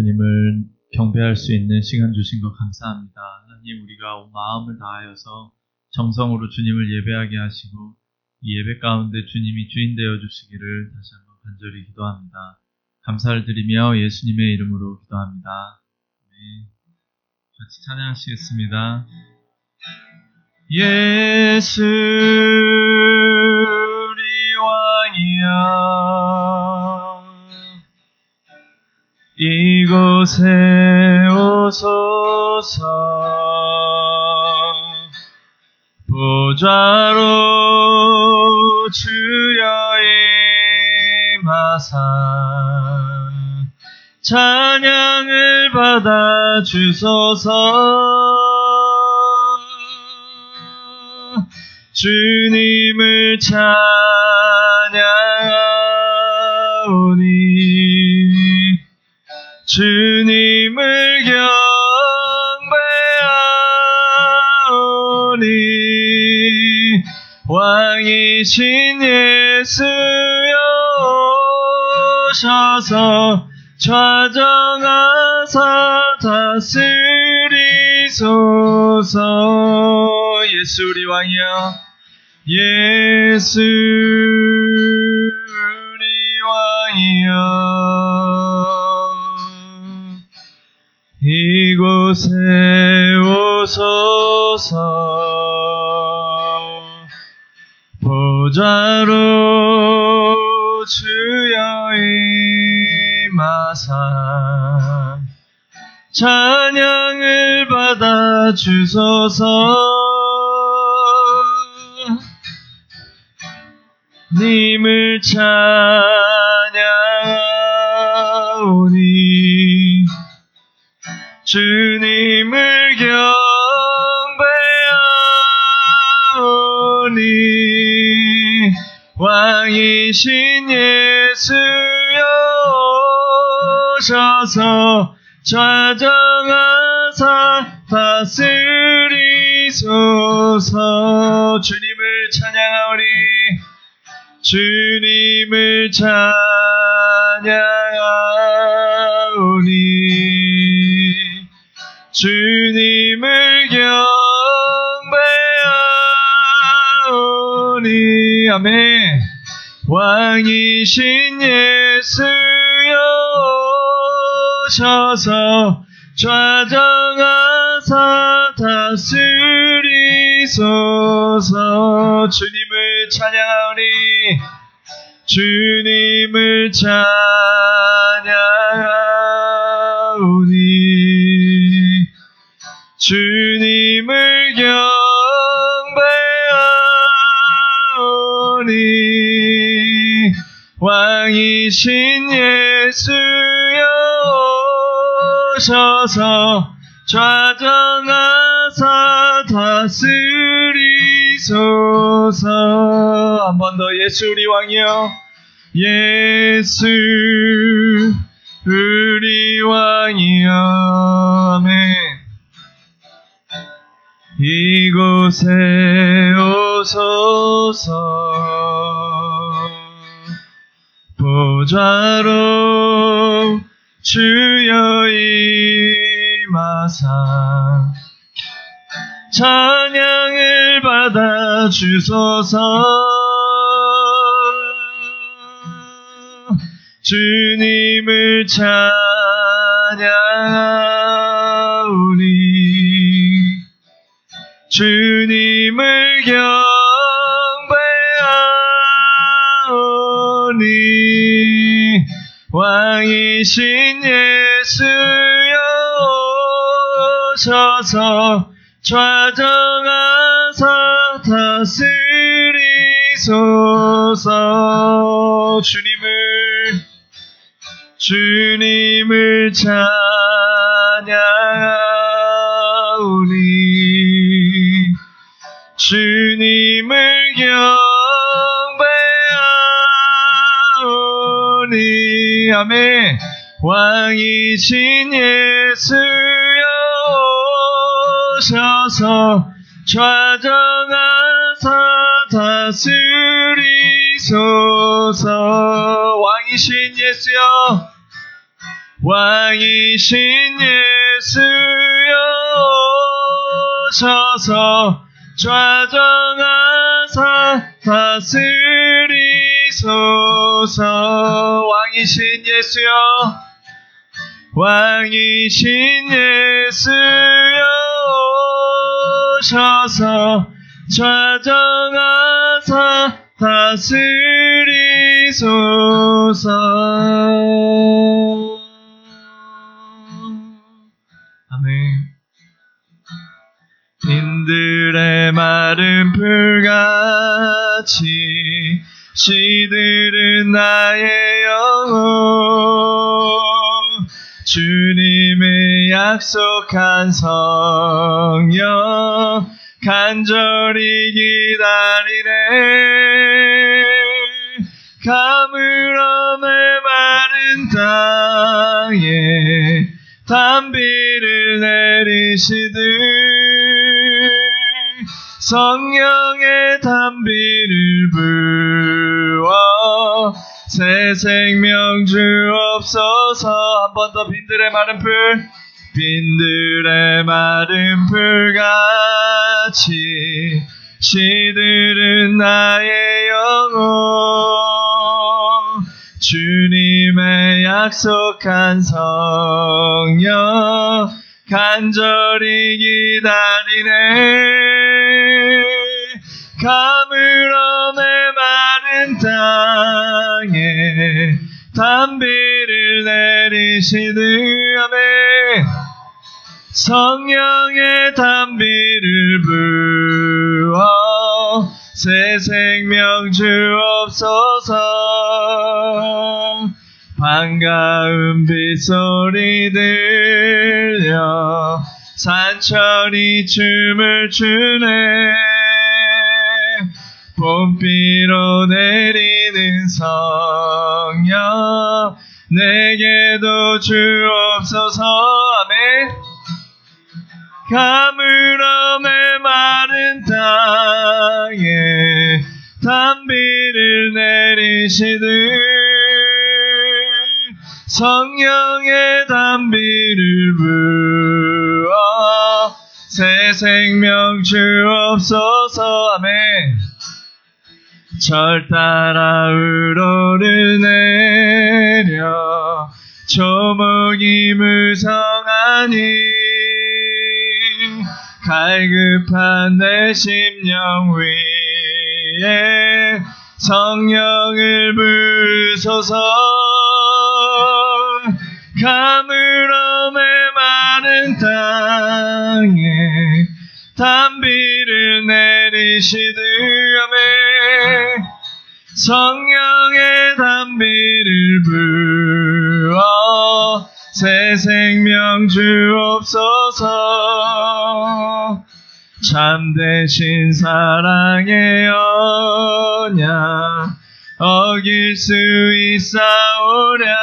주님을 경배할 수 있는 시간 주신 것 감사합니다. 하나님, 우리가 온 마음을 다하여서 정성으로 주님을 예배하게 하시고 이 예배 가운데 주님이 주인 되어 주시기를 다시 한번 간절히 기도합니다. 감사를 드리며 예수님의 이름으로 기도합니다. 네. 같이 찬양하시겠습니다. 예수 우리 왕이여, 이곳에 오소서. 보좌로 주여 임하사 찬양을 받아 주소서. 주님을 찬양하오니 주님을 경배하오니 왕이신 예수여 오셔서 좌정하사 다스리소서. 예수 우리 왕이여, 예수 우리 왕이여, 이곳에 오소서. 보좌로 주여 임하사 찬양을 받아 주소서. 님을 찬양하오니 주님을 경배하오니 왕이신 예수여 오셔서 좌정하사 다스리소서. 주님을 찬양하오니 주님을 찬양하오니 주님을 경배하오니. 아멘. 왕이신 예수여 오셔서 좌정하사 다스리소서. 주님을 찬양하오니 주님을 찬양하오니 주님을 경배하오니 왕이신 예수여 오셔서 좌정하사 다스리소서. 한 번 더. 예수 우리 왕이여, 예수 우리 왕이여. 아멘. 이곳에 오소서. 보좌로 주여 임하사 찬양을 받아 주소서. 주님을 찬양하오니 주님을 경배하오니 왕이신 예수여 오셔서 좌정하사 다스리소서. 주님을 찬양하오니 주님을 경배하오니. 아멘. 왕이신 예수여 오셔서 좌정하사 다스리소서. 왕이신 예수여 왕이신 예수여 오셔서 좌정하사 다스리소서. 왕이신 예수여, 왕이신 예수여 오셔서 좌정하사 다스리소서. 아멘. 빈들의 마른 풀같이 시들은 나의 영혼, 주님의 약속한 성령 간절히 기다리네. 가물어 메마른 땅에 단비를 내리시듯 성령의 단비를 부어 새 생명 주옵소서. 한 번 더. 빈들의 마른 풀, 빈들의 마른 풀같이 시들은 나의 영혼, 주님의 약속한 성령 간절히 기다리네. 가물어 메마른 땅에 단비를 내리시듯. 아멘. 성령의 단비를 부어 새 생명 주옵소서. 반가운 빗소리 들려 산천이 춤을 추네. 봄비로 내리는 성령 내게도 주옵소서. 아멘. 가물어 메마른 땅에 단비를 내리시듯 성령의 단비를 부어 새 생명 주옵소서. 아멘. 절 따라 우러내려 조목이 무성하니 갈급한 내 심령 위에 성령을 부으소서. 가물어 메마른 땅에 단비를 내리시듯. 아멘. 성령의 단비를 부어 새 생명 주옵소서. 참되신 사랑의 언약 어길 수 있사오랴.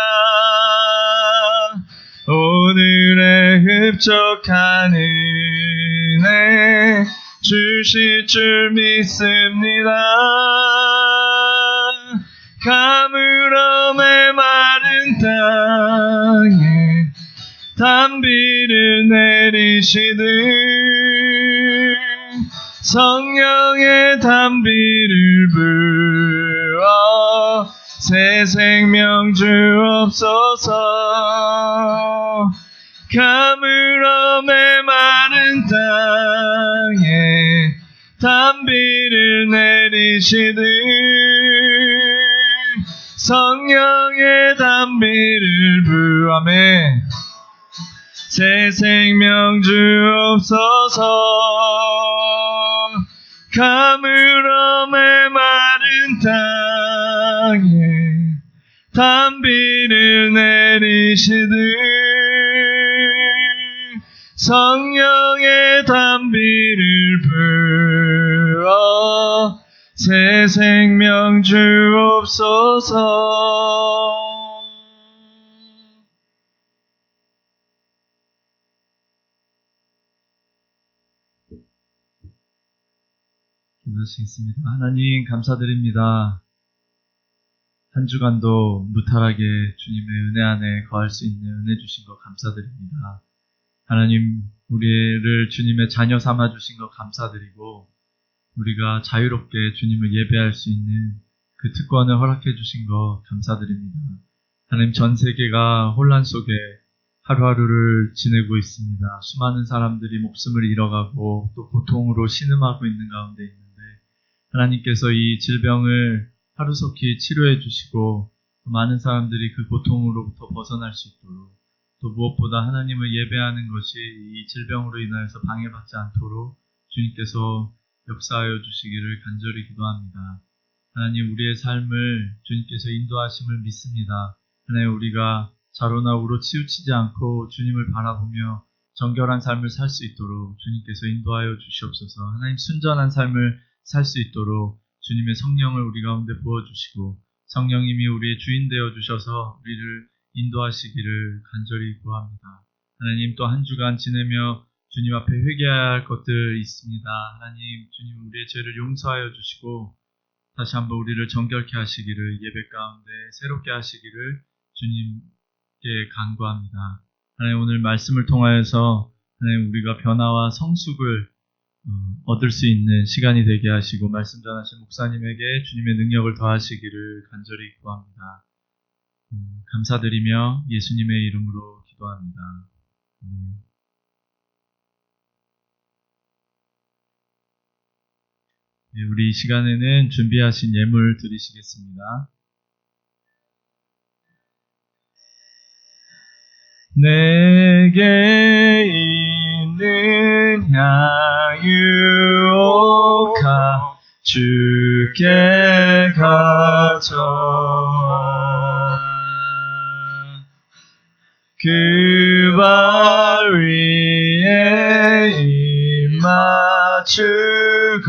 오늘의 흡족한 은혜 주실 줄 믿습니다. 가물어 메마른 땅에 단비를 내리시듯 성령의 단비를 부어 새 생명 주옵소서. 가물어 메마른 땅에 단비를 내리시듯 성령의 단비를 부어. 아멘. 새 생명 주옵소서. 가물어 메마른 땅에 단비를 내리시듯 성령의 단비를 부어 새 생명 주옵소서. 기도하시겠습니다. 하나님 감사드립니다. 한 주간도 무탈하게 주님의 은혜 안에 거할 수 있는 은혜 주신 것 감사드립니다. 하나님, 우리를 주님의 자녀 삼아 주신 것 감사드리고 우리가 자유롭게 주님을 예배할 수 있는 그 특권을 허락해 주신 것 감사드립니다. 하나님, 전 세계가 혼란 속에 하루하루를 지내고 있습니다. 수많은 사람들이 목숨을 잃어가고 또 고통으로 신음하고 있는 가운데 있는데 하나님께서 이 질병을 하루속히 치료해 주시고 많은 사람들이 그 고통으로부터 벗어날 수 있도록 또 무엇보다 하나님을 예배하는 것이 이 질병으로 인하여서 방해받지 않도록 주님께서 역사하여 주시기를 간절히 기도합니다. 하나님, 우리의 삶을 주님께서 인도하심을 믿습니다. 하나님, 우리가 좌로나 우로 치우치지 않고 주님을 바라보며 정결한 삶을 살 수 있도록 주님께서 인도하여 주시옵소서. 하나님, 순전한 삶을 살 수 있도록 주님의 성령을 우리 가운데 부어주시고 성령님이 우리의 주인 되어 주셔서 우리를 인도하시기를 간절히 구합니다. 하나님, 또 한 주간 지내며 주님 앞에 회개해야 할 것들 있습니다. 하나님, 주님 우리의 죄를 용서하여 주시고 다시 한번 우리를 정결케 하시기를, 예배 가운데 새롭게 하시기를 주님께 간구합니다. 하나님, 오늘 말씀을 통하여서 하나님 우리가 변화와 성숙을 얻을 수 있는 시간이 되게 하시고 말씀 전하신 목사님에게 주님의 능력을 더하시기를 간절히 구합니다. 감사드리며 예수님의 이름으로 기도합니다. 우리 이 시간에는 준비하신 예물 드리시겠습니다. 내게 있는 향유옥화 주께 가져와 그 발 위에 입 맞추고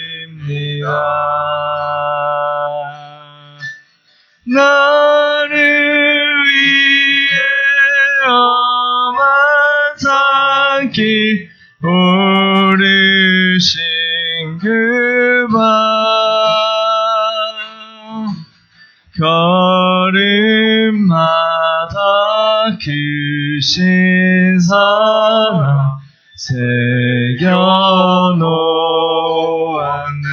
깨뜨립니다. 나를 위해 험한 산길 오르신 그 밤 걸음마다 크신 사랑 새겨놓았네.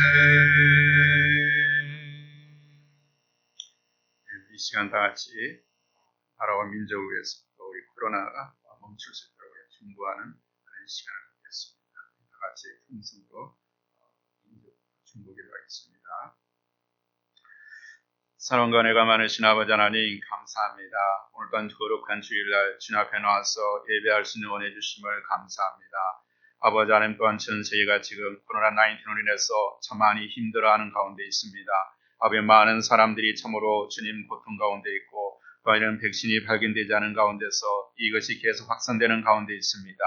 이 시간 다 같이 나라와 민족을 위해서 또 우리 코로나가 멈출 수 있도록 중보하는 그런 시간을 갖겠습니다. 다 같이 큰 손으로 중보기를 하겠습니다. 사랑과 은혜가 많으신 아버지 하나님 감사합니다. 오늘 또한 거룩한 주일날 주님 앞에 나와서 예배할 수 있는 은혜 주심을 감사합니다. 아버지 하나님, 또한 전 세계가 지금 코로나19로 인해서 참 많이 힘들어하는 가운데 있습니다. 아버지, 많은 사람들이 참으로 주님 고통 가운데 있고 또 이런 백신이 발견되지 않은 가운데서 이것이 계속 확산되는 가운데 있습니다.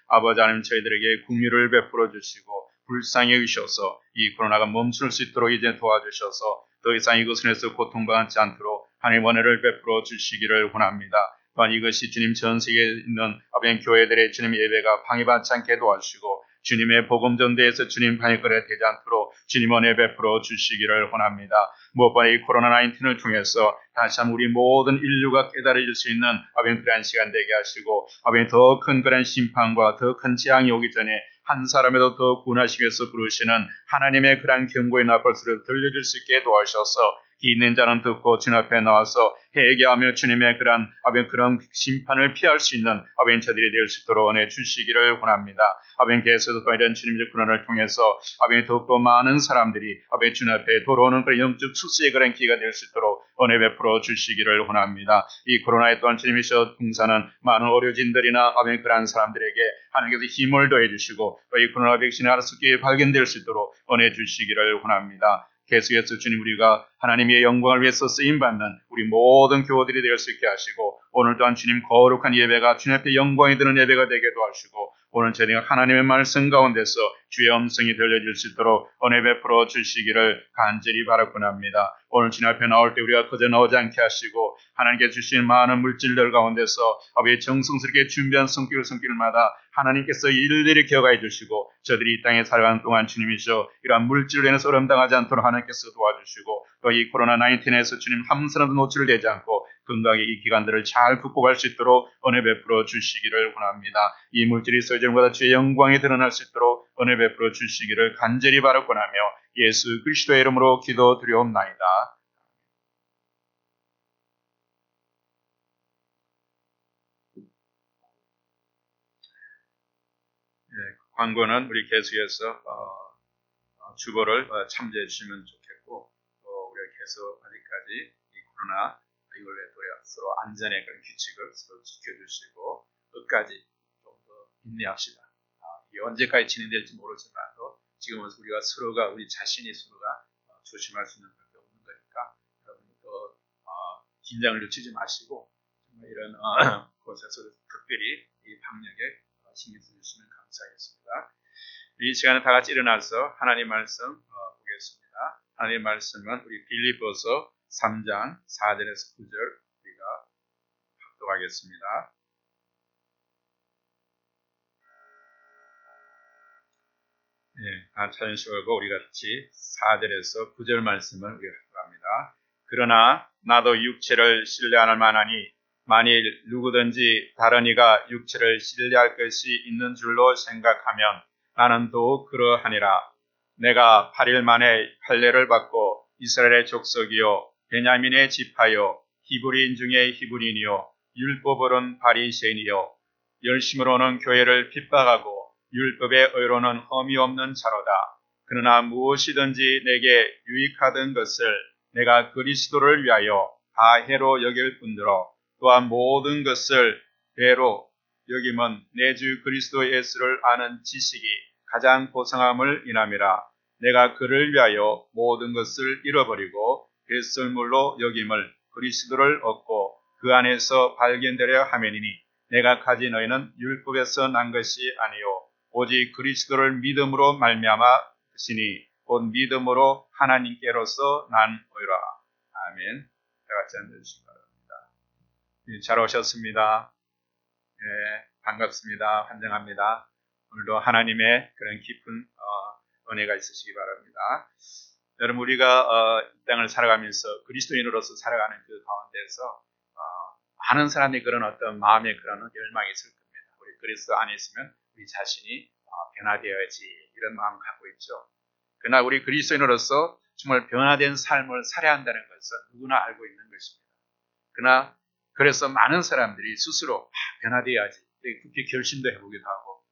아버지 하나님, 저희들에게 긍휼을 베풀어 주시고 불쌍히 여기셔서 이 코로나가 멈출 수 있도록 이제 도와주셔서 더 이상 이것을 해서 고통받지 않도록 하나님 은혜를 베풀어 주시기를 원합니다. 또한 이것이 주님 전 세계에 있는 아버지 교회들의 주님 예배가 방해받지 않게 도와주시고 주님의 복음 전대에서 주님 방해거리가 되지 않도록 주님 은혜 베풀어 주시기를 원합니다. 무엇보다 이 코로나19를 통해서 다시 한번 우리 모든 인류가 깨달아질 수 있는 아버지 그러한 시간 되게 하시고 아버지 더 큰 그런 심판과 더 큰 재앙이 오기 전에 한 사람에도 더 구원하시기 위해서 부르시는 하나님의 그러한 경고의 나팔소리를 들려줄 수 있게 도와주셔서 귀 있는 자는 듣고 주님 앞에 나와서 회개하며 주님의 그런 심판을 피할 수 있는 아버지 저들이 될 수 있도록 은혜 주시기를 원합니다. 아버지께서도 또 이런 주님의 구원을 통해서 아버지 더욱더 많은 사람들이 아버지 주님 앞에 돌아오는 그런 영적 수수의 그런 기회가 될 수 있도록 은혜 베풀어 주시기를 원합니다. 이 코로나에 또한 주님이셔 동사는 많은 어려진들이나 아버지 그러한 사람들에게 하나님께서 힘을 더해 주시고 또 이 코로나 백신이 알아서게 발견될 수 있도록 은혜 주시기를 원합니다. 계속해서 주님 우리가 하나님의 영광을 위해서 쓰임받는 우리 모든 교우들이 될 수 있게 하시고 오늘 또한 주님 거룩한 예배가 주님 앞에 영광이 드는 예배가 되게 도와주시고 오늘 저희가 하나님의 말씀 가운데서 주의 음성이 들려질 수 있도록 은혜 베풀어 주시기를 간절히 바라고합니다. 오늘 주님 앞에 나올 때 우리가 그저 나오지 않게 하시고 하나님께 주신 많은 물질들 가운데서 아버지 정성스럽게 준비한 손길마다 하나님께서 일일이 기억하여 주시고 저들이 이 땅에 살아가는 동안 주님이시여 이러한 물질로 인해서 어려움당하지 않도록 하나님께서 도와주시고 또 이 코로나19에서 주님 한 사람도 노출되지 않고 건강하게 이 기간들을 잘 극복할 수 있도록 은혜 베풀어 주시기를 원합니다. 이 물질이 소유전보다 주의 영광이 드러날 수 있도록 은혜 베풀어 주시기를 간절히 바라고하며 예수 그리스도의 이름으로 기도드리옵나이다. 광고는 우리 계속해서 주보를 참조해 주시면 좋겠고 또 우리가 계속 아직까지 이 코로나 이걸로 서로 안전의 그런 규칙을 서로 지켜주시고 끝까지 좀 더 인내합시다. 이게 언제까지 진행될지 모르지만도 지금은 우리가 서로가 우리 자신이 서로가 조심할 수 있는 것밖에 없는 거니까 여러분 또 긴장을 늦추지 마시고 정말 이런 곳에서 특별히 이 방역에 신경 써주시면 감사하겠습니다. 이 시간에 다 같이 일어나서 하나님 말씀 보겠습니다. 하나님 말씀은 우리 빌립보서 3장 4절에서 9절 우리가 합독하겠습니다. 다 찾으시고 우리 같이 4절에서 9절 말씀을 우리가 합독합니다. 그러나 나도 육체를 신뢰할 만하니 만일 누구든지 다른 이가 육체를 신뢰할 것이 있는 줄로 생각하면 나는 더욱 그러하니라. 내가 8일 만에 할례를 받고 이스라엘의 족속이요 베냐민의 지파요 히브리인 중에 히브리인이요 율법으로는 바리새인이요 열심으로는 교회를 핍박하고 율법의 의로는 흠이 없는 자로다. 그러나 무엇이든지 내게 유익하던 것을 내가 그리스도를 위하여 다 해로 여길 뿐더러 또한 모든 것을 배로 여김은 내 주 그리스도 예수를 아는 지식이 가장 고상함을 인함이라. 내가 그를 위하여 모든 것을 잃어버리고 뱃설물로 여김을 그리스도를 얻고 그 안에서 발견되려 하매니니 내가 가진 의는 율법에서 난 것이 아니요 오직 그리스도를 믿음으로 말미암아 것이니 곧 믿음으로 하나님께로서 난 의라. 아멘. 다 같이 앉아주시기 바랍니다. 잘 오셨습니다. 반갑습니다. 환영합니다. 오늘도 하나님의 그런 깊은 은혜가 있으시기 바랍니다. 여러분 우리가 이 땅을 살아가면서 그리스도인으로서 살아가는 그 가운데서 많은 사람이 그런 어떤 마음의 그런 열망이 있을 겁니다. 우리 그리스도 안에 있으면 우리 자신이 변화되어야지 이런 마음을 갖고 있죠. 그러나 우리 그리스도인으로서 정말 변화된 삶을 살아야 한다는 것은 누구나 알고 있는 것입니다. 그러나 그래서 많은 사람들이 스스로 변화되어야지 그렇게 결심도 해보기도 하고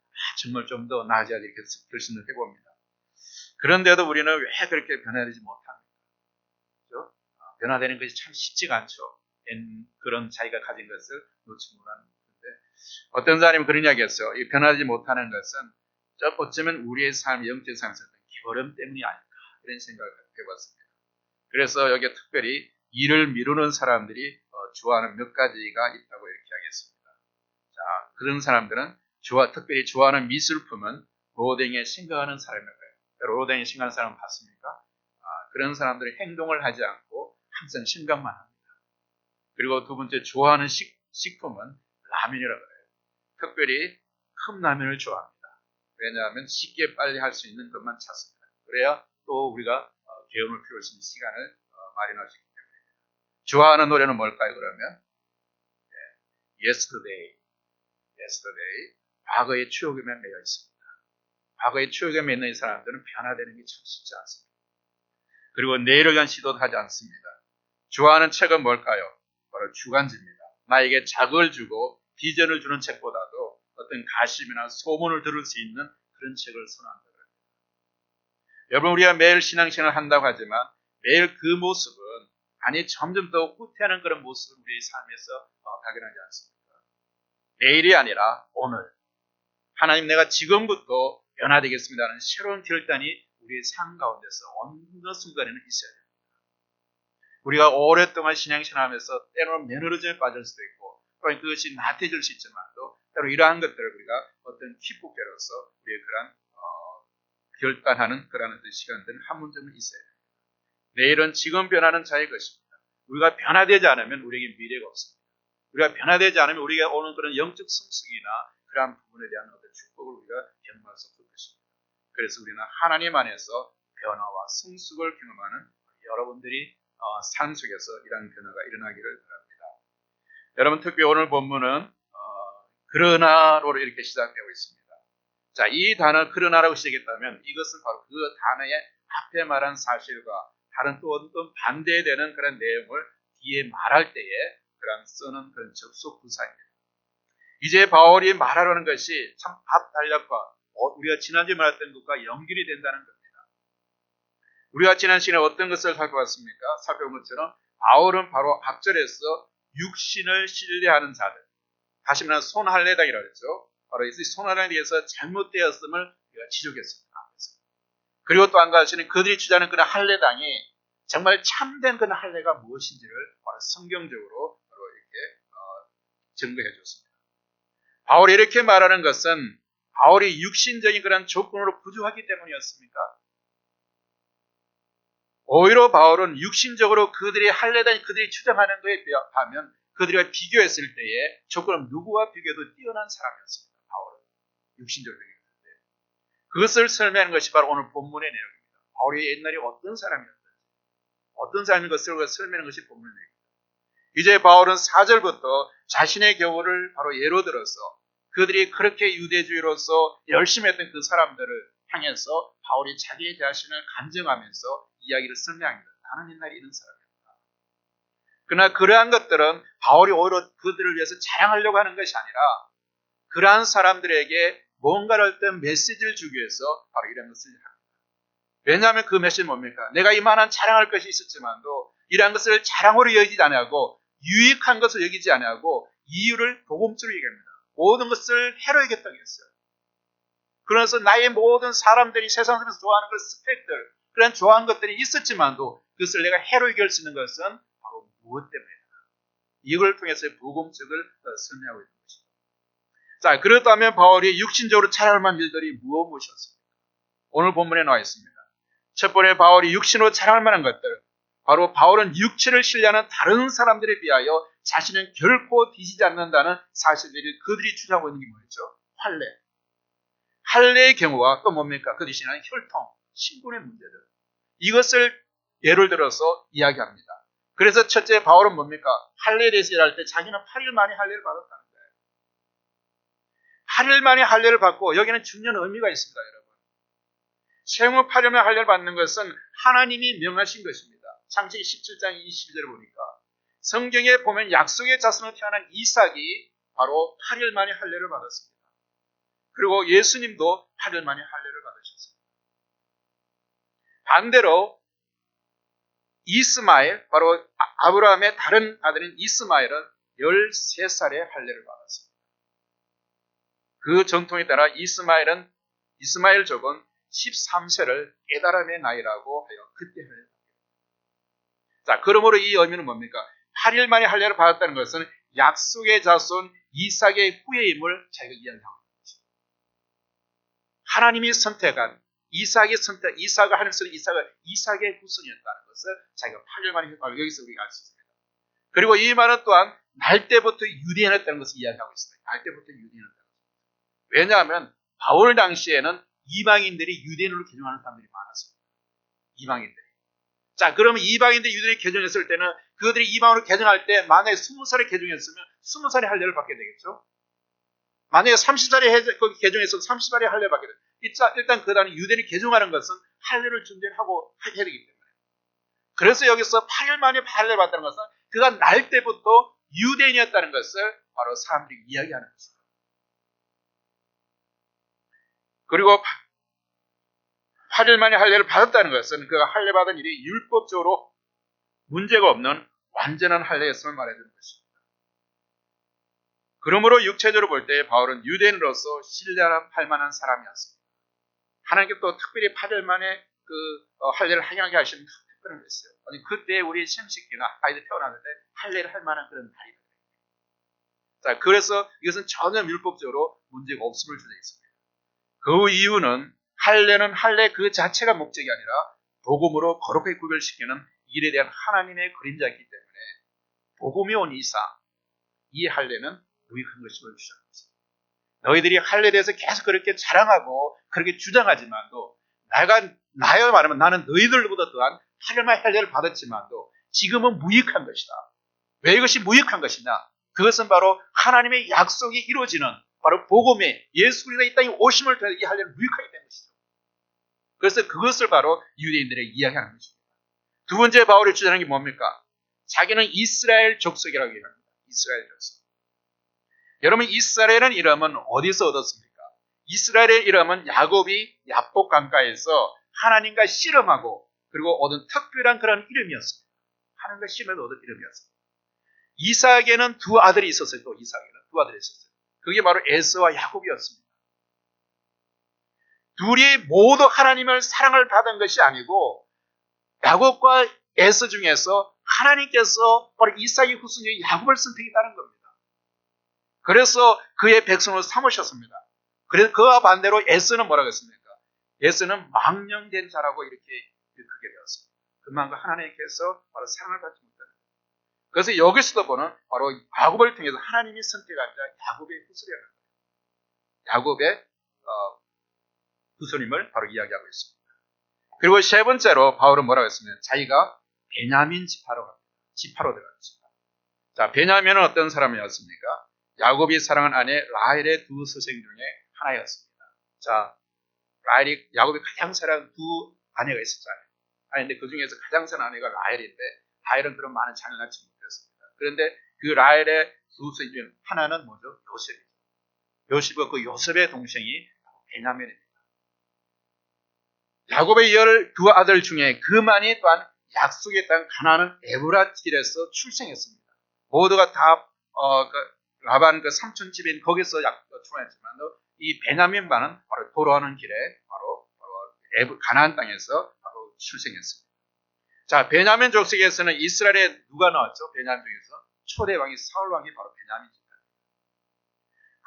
정말 좀 더 나아져야지 이렇게 결심을 해봅니다. 그런데도 우리는 왜 그렇게 변화되지 못합니까? 그렇죠? 변화되는 것이 참 쉽지가 않죠. 그런 자기가 가진 것을 놓지 못하는 건데 어떤 사람이 그런 이야기했어요. 이 변하지 못하는 것은 어쩌면 우리의 삶, 영적 삶에서 게으름 때문이 아닐까 이런 생각을 해봤습니다. 그래서 여기에 특별히 일을 미루는 사람들이 좋아하는 몇 가지가 있다고 이렇게 하겠습니다. 자, 그런 사람들은 특별히 좋아하는 미술품은 로댕에 생각하는 사람일 거예요. 로댕에 생각하는 사람 봤습니까? 그런 사람들이 행동을 하지 않고 항상 생각만 합니다. 그리고 두 번째 좋아하는 식품은 라면이라고 해요. 특별히 컵라면을 좋아합니다. 왜냐하면 쉽게 빨리 할 수 있는 것만 찾습니다. 그래야 또 우리가 개운을 피울 수 있는 시간을 마련할 수 있기 때문입니다. 좋아하는 노래는 뭘까요? 그러면 Yesterday. 과거의 추억에 매여 있습니다. 과거의 추억에 매여 있는 사람들은 변화되는 게 참 쉽지 않습니다. 그리고 내일을 위한 시도도 하지 않습니다. 좋아하는 책은 뭘까요? 바로 주간지입니다. 나에게 자극을 주고 비전을 주는 책보다도 어떤 가심이나 소문을 들을 수 있는 그런 책을 선호한다. 여러분 우리가 매일 신앙생활을 한다고 하지만 매일 그 모습은 점점 더 후퇴하는 그런 모습을 우리의 삶에서 발견하지 않습니까? 내일이 아니라 오늘 하나님 내가 지금부터 변화되겠습니다는 새로운 결단이 우리의 삶 가운데서 어느 순간에는 있어야 됩니다. 우리가 오랫동안 신앙생활하면서 때로는 매너리즘에 빠질 수도 있고 또는 그것이 나태해질 수 있지만 또 때로 이러한 것들을 우리가 어떤 기쁘게로서 우리의 그런 결단하는 그러한 시간들은 한 문제는 있어야 됩니다. 내일은 지금 변하는 자의 것입니다. 우리가 변화되지 않으면 우리에게 미래가 없습니다. 우리가 변화되지 않으면 우리가 오는 그런 영적 성숙이나 그러한 부분에 대한 어떤 축복을 우리가 경험할 수 없을 것입니다. 그래서 우리는 하나님 안에서 변화와 성숙을 경험하는 여러분들이 삶 속에서 이러한 변화가 일어나기를 바랍니다. 여러분, 특히 오늘 본문은 그러나로 이렇게 시작되고 있습니다. 자, 이 단어 그러나라고 시작했다면 이것은 바로 그 단어의 앞에 말한 사실과 다른 또 어떤 반대되는 그런 내용을 뒤에 말할 때에 그런 쓰는 그런 접속 부사입니다. 이제 바울이 말하려는 것이 참 앞 단락과 우리가 지난주에 말했던 것과 연결이 된다는 겁니다. 우리가 지난 시간에 어떤 것을 살펴봤습니까? 살펴본 것처럼 바울은 바로 앞절에서 육신을 신뢰하는 자들, 다시 말하면 손할례당이라고 했죠. 바로 이 손할례당에 대해서 잘못되었음을 우리가 지적했습니다. 그리고 또 한 가지는 그들이 주장하는 그런 할례당이 정말 참된 그런 할례가 무엇인지를 바로 성경적으로 바로 이렇게 증거해 줬습니다. 바울이 이렇게 말하는 것은 바울이 육신적인 그런 조건으로 부족하기 때문이었습니까? 오히려 바울은 육신적으로 그들의 할례당이 그들이 주장하는 것에 비하면 그들과 비교했을 때에 조건은 누구와 비교해도 뛰어난 사람이었습니다. 바울은 육신적으로 비교했을 때. 그것을 설명하는 것이 바로 오늘 본문의 내용입니다. 바울이 옛날에 어떤 사람이었는지, 어떤 사람인 것을 설명하는 것이 본문의 내용입니다. 이제 바울은 4절부터 자신의 경우를 바로 예로 들어서 그들이 그렇게 유대주의로서 열심히 했던 그 사람들을 향해서 바울이 자기 자신을 간증하면서 이야기를 설명합니다. 나는 옛날에 이런 사람이었다. 그러나 그러한 것들은 바울이 오히려 그들을 위해서 자랑하려고 하는 것이 아니라 그러한 사람들에게 뭔가를 어떤 메시지를 주기 위해서 바로 이런 것을 합니다. 왜냐하면 그 메시지는 뭡니까? 내가 이만한 자랑할 것이 있었지만도 이러한 것을 자랑으로 여기지 않고 유익한 것을 여기지 않고 이유를 복음적으로 얘기합니다. 모든 것을 해로 여겼다고 했어요. 그래서 나의 모든 사람들이 세상에서 좋아하는 그런 스펙들, 그런 좋아하는 것들이 있었지만도 그것을 내가 해로 여길 수 있는 것은 바로 무엇 때문이다. 이걸 통해서 복음적을 설명하고 있는 것입니다. 자, 그렇다면 바울이 육신적으로 자랑할 만한 일들이 무엇이었습니까? 오늘 본문에 나와 있습니다. 첫 번째 바울이 육신으로 자랑할 만한 것들, 바로 바울은 육체를 신뢰하는 다른 사람들에 비하여 자신은 결코 뒤지지 않는다는 사실들이 그들이 주장하고 있는 게 뭐였죠? 할례. 할례의 경우와 또 뭡니까? 그 대신에 혈통, 신분의 문제들. 이것을 예를 들어서 이야기합니다. 그래서 첫째 바울은 뭡니까? 할례에 대해서 일할 때 자기는 8일 만에 할례를 받았다는 거예요. 8일 만에 할례를 받고 여기는 중요한 의미가 있습니다, 여러분. 생후 8일 만에 할례를 받는 것은 하나님이 명하신 것입니다. 창세기 17장 22절을 보니까 성경에 보면 약속의 자손으로 태어난 이삭이 바로 8일 만에 할례를 받았습니다. 그리고 예수님도 8일 만에 할례를 받으셨습니다. 반대로 이스마엘, 바로 아브라함의 다른 아들인 이스마엘은 13살에 할례를 받았습니다. 그 전통에 따라 이스마엘족은 13세를 깨달음의 나이라고 하여 그때 할례를 받습니다. 자, 그러므로 이 의미는 뭡니까? 8일 만에 할례를 받았다는 것은 약속의 자손 이삭의 후예임을 자기가 이야기하고 있는 것입니다. 하나님이 선택한 이삭을 하나님께서 이삭의 후손이었다는 것을 자기가 8일 만에 여기서 우리가 알 수 있습니다. 그리고 이 말은 또한 날 때부터 유대인이었다는 것을 이야기하고 있습니다. 날 때부터 유대인이었다는 것입니다. 왜냐하면 바울 당시에는 이방인들이 유대인으로 개종하는 사람들이 많았습니다. 이방인들이. 자, 그러면 이방인들이 유대인을 개종했을 때는 그들이 이방으로 개종할 때 만약에 20살에 개종했으면 20살에 할례를 받게 되겠죠. 만약에 30살에 개종해서 30살에 할례를 받게 되겠죠. 일단 그 다음에 유대인이 개종하는 것은 할례를 준비하고 해야 되기 때문에. 그래서 여기서 8일 만에 할례를 받다는 것은 그가 날 때부터 유대인이었다는 것을 바로 사람들이 이야기하는 것입니다. 그리고 8일 만에 할례를 받았다는 것은 그가 할례 받은 일이 율법적으로 문제가 없는 완전한 할례였음을 말해주는 것입니다. 그러므로 육체적으로 볼 때 바울은 유대인으로서 신뢰할 만한 사람이었습니다. 하나님께 또 특별히 8일 만에 할례를 하게 하시는 특별한 게 있어요. 아니, 그때 우리 생식기나 아이들 태어났을 때 할례를 할 만한 그런 날이거든요. 자, 그래서 이것은 전혀 율법적으로 문제가 없음을 주장했습니다. 그 이유는 할례는 할례 그 자체가 목적이 아니라 복음으로 거룩하게 구별시키는 일에 대한 하나님의 그림자이기 때문에 복음이 온 이상 이 할례는 무익한 것임을 주장합니다. 너희들이 할례에 대해서 계속 그렇게 자랑하고 그렇게 주장하지만도 나야 말하면 나는 너희들보다 더한 할례를 받았지만도 지금은 무익한 것이다. 왜 이것이 무익한 것이냐? 그것은 바로 하나님의 약속이 이루어지는 바로 복음의 예수 그리스도가 이 땅에 오심을 통해 이 할례는 무익하게 된 것이죠. 그래서 그것을 바로 유대인들에게 이야기하는 것입니다. 두 번째 바울이 주장하는 게 뭡니까? 자기는 이스라엘 족속이라고 얘기합니다. 이스라엘 족속. 여러분 이스라엘은 이름은 어디서 얻었습니까? 이스라엘의 이름은 야곱이 야복 강가에서 하나님과 씨름하고 그리고 얻은 특별한 그런 이름이었습니다. 하나님과 씨름에서 얻은 이름이었습니다. 이삭에게는 두 아들이 있었어요. 또 이삭에게는 두 아들이 있었어요. 그게 바로 에서와 야곱이었습니다. 둘이 모두 하나님을 사랑을 받은 것이 아니고 야곱과 에서 중에서 하나님께서 바로 이삭의 후손이 야곱을 선택했다는 겁니다. 그래서 그의 백성으로 삼으셨습니다. 그래서 그와 반대로 에서는 뭐라고 했습니까? 에서는 망령된 자라고 이렇게 크게 되었습니다. 그만큼 하나님께서 바로 사랑을 받지 못하는 거예요. 그래서 여기서도 보는 바로 야곱을 통해서 하나님이 선택한 자 야곱의 후손이라는 거예요. 야곱의 후손임을 바로 이야기하고 있습니다. 그리고 세 번째로 바울은 뭐라고 했습니까? 자기가 베냐민 지파로 갑니다. 지파로 들어갔습니다. 자, 베냐민은 어떤 사람이었습니까? 야곱이 사랑한 아내 라헬의 두 서생 중에 하나였습니다. 자, 라헬이 야곱이 가장 사랑한 두 아내가 있었잖아요. 근데 그 중에서 가장 사랑한 아내가 라헬인데 라헬은 그런 많은 자녀를 낳지 못했습니다. 그런데 그 라헬의 두 서생 중 하나는 뭐죠? 요셉이죠. 요셉과 그 요셉의 동생이 베냐민입니다. 야곱의 두 아들 중에 그만이 또한 약속의 땅 가나안 에브라길에서 출생했습니다. 모두가 다 라반 그 삼촌 집인 거기서 출생했지만 이 베냐민만은 바로 돌아오는 길에 바로 가나안 땅에서 바로 출생했습니다. 자, 베냐민 족속에서는 이스라엘에 누가 나왔죠? 베냐민 중에서 초대 왕이 사울 왕이 바로 베냐민 집입니다.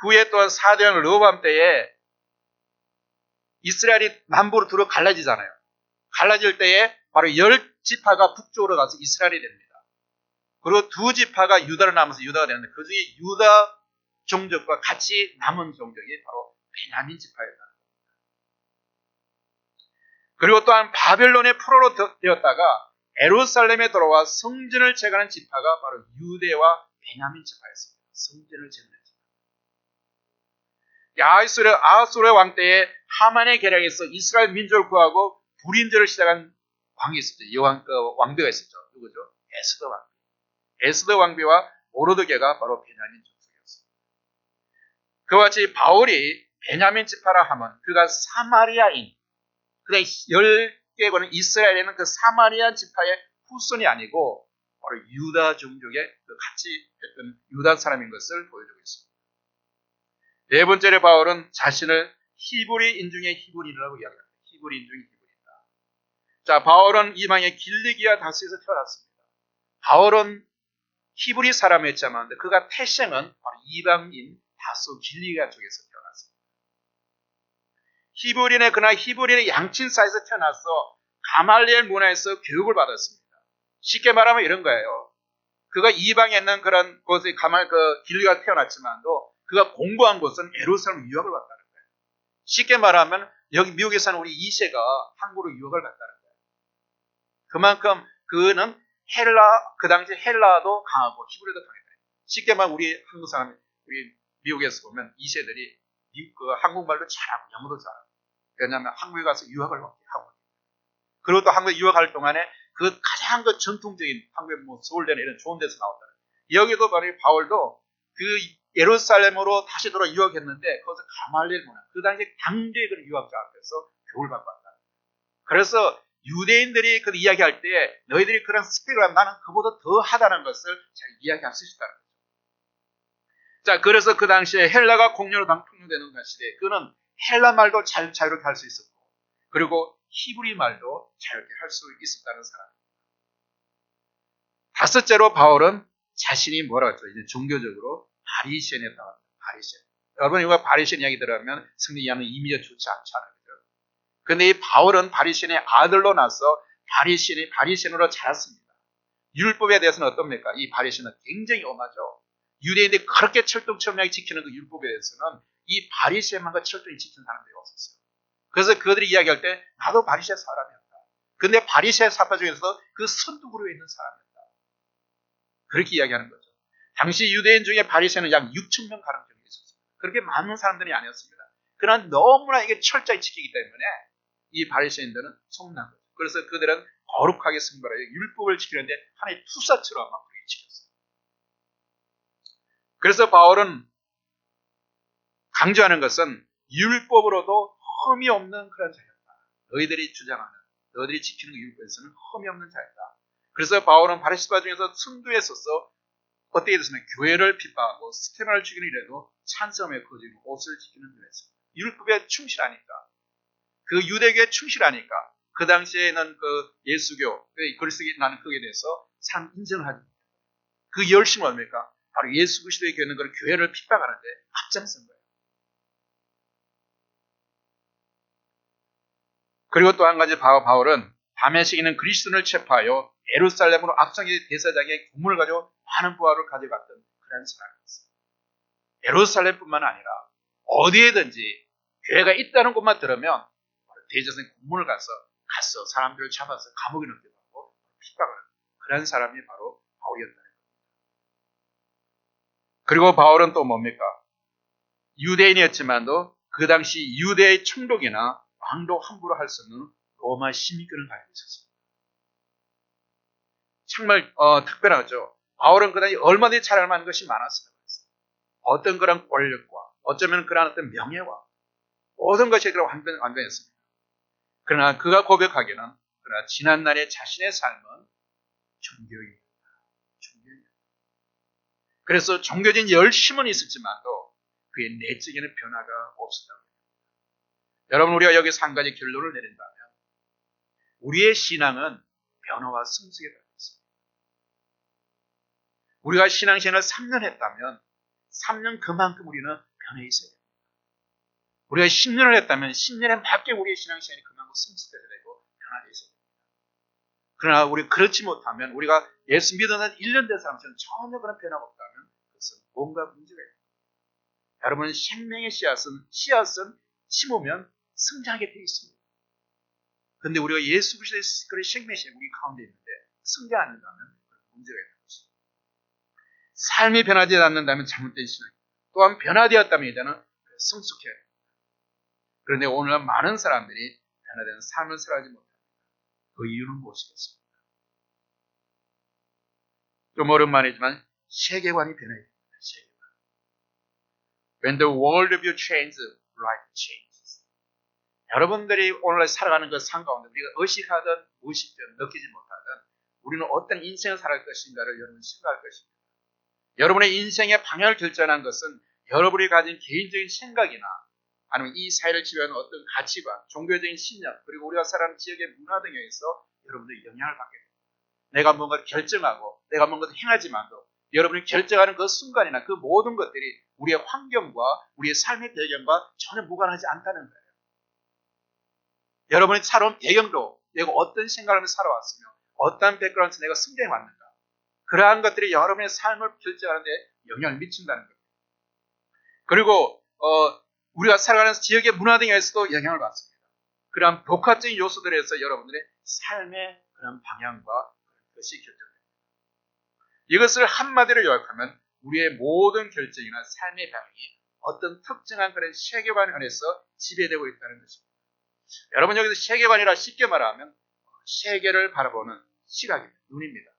후에 또한 4대왕 르호밤 때에 이스라엘이 남부로 두루 갈라지잖아요. 갈라질 때에 바로 10지파가 북쪽으로 가서 이스라엘이 됩니다. 그리고 두 지파가 유다로 남아서 유다가 되는데 그 중에 유다 종족과 같이 남은 종족이 바로 베냐민 지파였다. 그리고 또한 바벨론의 포로로 되었다가 예루살렘에 돌아와 성전을 재건한 지파가 바로 유대와 베냐민 지파였습니다. 성전을 재건한 지파. 아하수르 왕 때에 하만의 계략에서 이스라엘 민족을 구하고 불임절을 시작한 왕이 있었죠. 왕비가 있었죠. 누구죠? 에스더 왕비. 에스더 왕비와 모르드게가 바로 베냐민 족속이었습니다. 그와 같이 바울이 베냐민 지파라 하면 그가 사마리아인, 그다음 10개국은 이스라엘에는 그 사마리아 지파의 후손이 아니고 바로 유다 종족의 같이 했던 유다 사람인 것을 보여주고 있습니다. 네 번째로 바울은 자신을 히브리인 중에 히브리인이라고 이야기합니다. 히브리인 중에 히브리인이다. 자, 바울은 이방의 길리기아 다스에서 태어났습니다. 바울은 히브리 사람이었지만 그가 태생은 바로 이방인 다소 길리기아 쪽에서 태어났습니다. 히브리인의 양친 사이에서 태어나서 가말리엘 문화에서 교육을 받았습니다. 쉽게 말하면 이런 거예요. 그가 이방에 있는 그런 곳에 길리기아 태어났지만도 그가 공부한 곳은 예루살렘 유학을 갔다는 거예요. 쉽게 말하면 여기 미국에 사는 우리 2세가 한국으로 유학을 갔다는 거예요. 그만큼 그는 그 당시 헬라도 강하고 히브리도 강했다. 쉽게 말하면 우리 한국 사람, 우리 미국에서 보면 2세들이 한국말도 잘하고 영어도 잘하고. 왜냐하면 한국에 가서 유학을 하고. 그리고 또 한국에 유학할 동안에 그 가장 전통적인 한국의 서울대나 이런 좋은 데서 나왔다. 여기도 바울도 그 예루살렘으로 다시 돌아 유학했는데 거기서 가말리엘 문화, 그 당시 당대의 그런 유학자 앞에서 교훈을 받고 왔다. 그래서 유대인들이 그 이야기할 때 너희들이 그런 스펙을 하면 나는 그보다 더 하다는 것을 잘 이야기할 수 있다는 거죠. 자, 그래서 그 당시에 헬라가 공료로 통용되는 시대에 그는 헬라 말도 자유롭게 할 수 있었고 그리고 히브리 말도 자유롭게 할 수 있었다는 사람입니다. 다섯째로 바울은 자신이 뭐라고 했죠? 이제 종교적으로 바리새인이었다고 합니다. 바리새인. 여러분 이거 바리새인 이야기 들으면 성경 이해하면 이미지가 좋지 않잖아요. 그런데 이 바울은 바리새인의 아들로 나서 바리새인으로 자랐습니다. 율법에 대해서는 어떻습니까? 이 바리새인은 굉장히 엄하죠. 유대인들이 그렇게 철두철미하게 지키는 그 율법에 대해서는 이 바리새인만과 철저히 지키는 사람들이 없었어요. 그래서 그들이 이야기할 때 나도 바리새 사람이었다. 근데 바리새 사파 중에서도 그 선두그룹에 있는 사람이었다. 그렇게 이야기하는 거죠. 당시 유대인 중에 바리새는 약 6천 명 가량 정도 있었습니다. 그렇게 많은 사람들이 아니었습니다. 그러나 너무나 이게 철저히 지키기 때문에 이 바리새인들은 소문난 거죠. 그래서 그들은 거룩하게 승부하여 율법을 지키는데 하나의 투사처럼 막 그렇게 지켰어요. 그래서 바울은 강조하는 것은 율법으로도 흠이 없는 그런 자였다. 너희들이 주장하는, 너희들이 지키는 율법에서는 흠이 없는 자였다. 그래서 바울은 바리새파 중에서 순두에서서 어떻게 됐으면 교회를 핍박하고 스테반을 죽이는 일에도 찬성에 거지고 옷을 지키는 일에서 율법에 충실하니까, 그 유대교에 충실하니까 그 당시에는 그 예수교, 그리스도에 나는 거기에 대해서 참 인정을 하죠. 그 열심은 뭡니까? 바로 예수 그리스도의 교회는 그 교회를 핍박하는데 앞장선 거예요. 그리고 또 한 가지 바울은 다메섹에 있는 그리스도인을 체포하여 예루살렘으로 압송의 대사장의 공문을 가지고 많은 부하를 가져갔던 그런 사람이었어요. 예루살렘뿐만 아니라 어디에든지 교회가 있다는 것만 들으면 대제사장의 공문을 가서 사람들을 잡아서 감옥에 넣기도 핍박을 하는 그런 사람이 바로 바울이었다는 겁니다. 그리고 바울은 또 뭡니까? 유대인이었지만도 그 당시 유대의 총독이나 왕도 함부로 할 수 없는 로마 시민권을 가지고 있었습니다. 정말 특별하죠. 바울은 그 당시 얼마든지 자랑할 만한 것이 많았어요. 어떤 그런 권력과 어쩌면 그런 어떤 명예와 모든 것이 그런 완전했습니다. 그러나 그가 고백하기는 그러나 지난날의 자신의 삶은 종교입니다. 그래서 종교적인 열심은 있었지만도 그의 내적인 변화가 없었다고 합니다. 여러분, 우리가 여기서 한 가지 결론을 내린다면 우리의 신앙은 변화와 성숙에 달려 있습니다. 우리가 신앙생활을 3년 했다면 3년 그만큼 우리는 변해 있어야 됩니다. 우리가 10년을 했다면 10년에 맞게 우리의 신앙생활이 그만큼 성숙해야 되고 변화되어 있어야 됩니다. 그러나 우리 그렇지 못하면 우리가 예수 믿어는 1년 된 사람처럼 전혀 그런 변화가 없다면 그것은 뭔가 문제가 있습니다. 여러분, 생명의 씨앗은 심으면 성장하게 되어 있습니다. 그런데 우리가 예수 그리스도의 그런 생명의 씨앗이 우리 가운데 있는데 성장 안 한다면 문제가 있는 것입니다. 삶이 변하지 않는다면 잘못된 신앙입니다. 또한 변화되었다면 이제는 성숙해야 됩니다. 그런데 오늘은 많은 사람들이 변화된 삶을 살아가지 못합니다. 그 이유는 무엇이겠습니까? 좀 어려운 말이지만 세계관이 변해야 됩니다. 세계관. When the world view changes, life changes. 여러분들이 오늘 살아가는 그 삶 가운데 우리가 의식하든 무의식든 느끼지 못하든 우리는 어떤 인생을 살아갈 것인가를 여러분이 생각할 것입니다. 여러분의 인생의 방향을 결정하는 것은 여러분이 가진 개인적인 생각이나 아니면 이 사회를 지배하는 어떤 가치관, 종교적인 신념, 그리고 우리가 살아가는 지역의 문화 등에 의해서 여러분들이 영향을 받게 됩니다. 내가 뭔가 결정하고 내가 뭔가 행하지만도 여러분이 결정하는 그 순간이나 그 모든 것들이 우리의 환경과 우리의 삶의 배경과 전혀 무관하지 않다는 거예요. 여러분이 살아온 배경도 내가 어떤 생각을 하면서 살아왔으며 어떤 백그라운드에서 내가 성장해 왔는가, 그러한 것들이 여러분의 삶을 결정하는 데 영향을 미친다는 겁니다. 그리고 우리가 살아가는 지역의 문화 등에서도 영향을 받습니다. 그런 복합적인 요소들에서 여러분들의 삶의 그런 방향과 것이 결정됩니다. 이것을 한마디로 요약하면 우리의 모든 결정이나 삶의 방향이 어떤 특정한 그런 세계관 안에서 지배되고 있다는 것입니다. 여러분, 여기서 세계관이라 쉽게 말하면 세계를 바라보는 시각입니다. 눈입니다.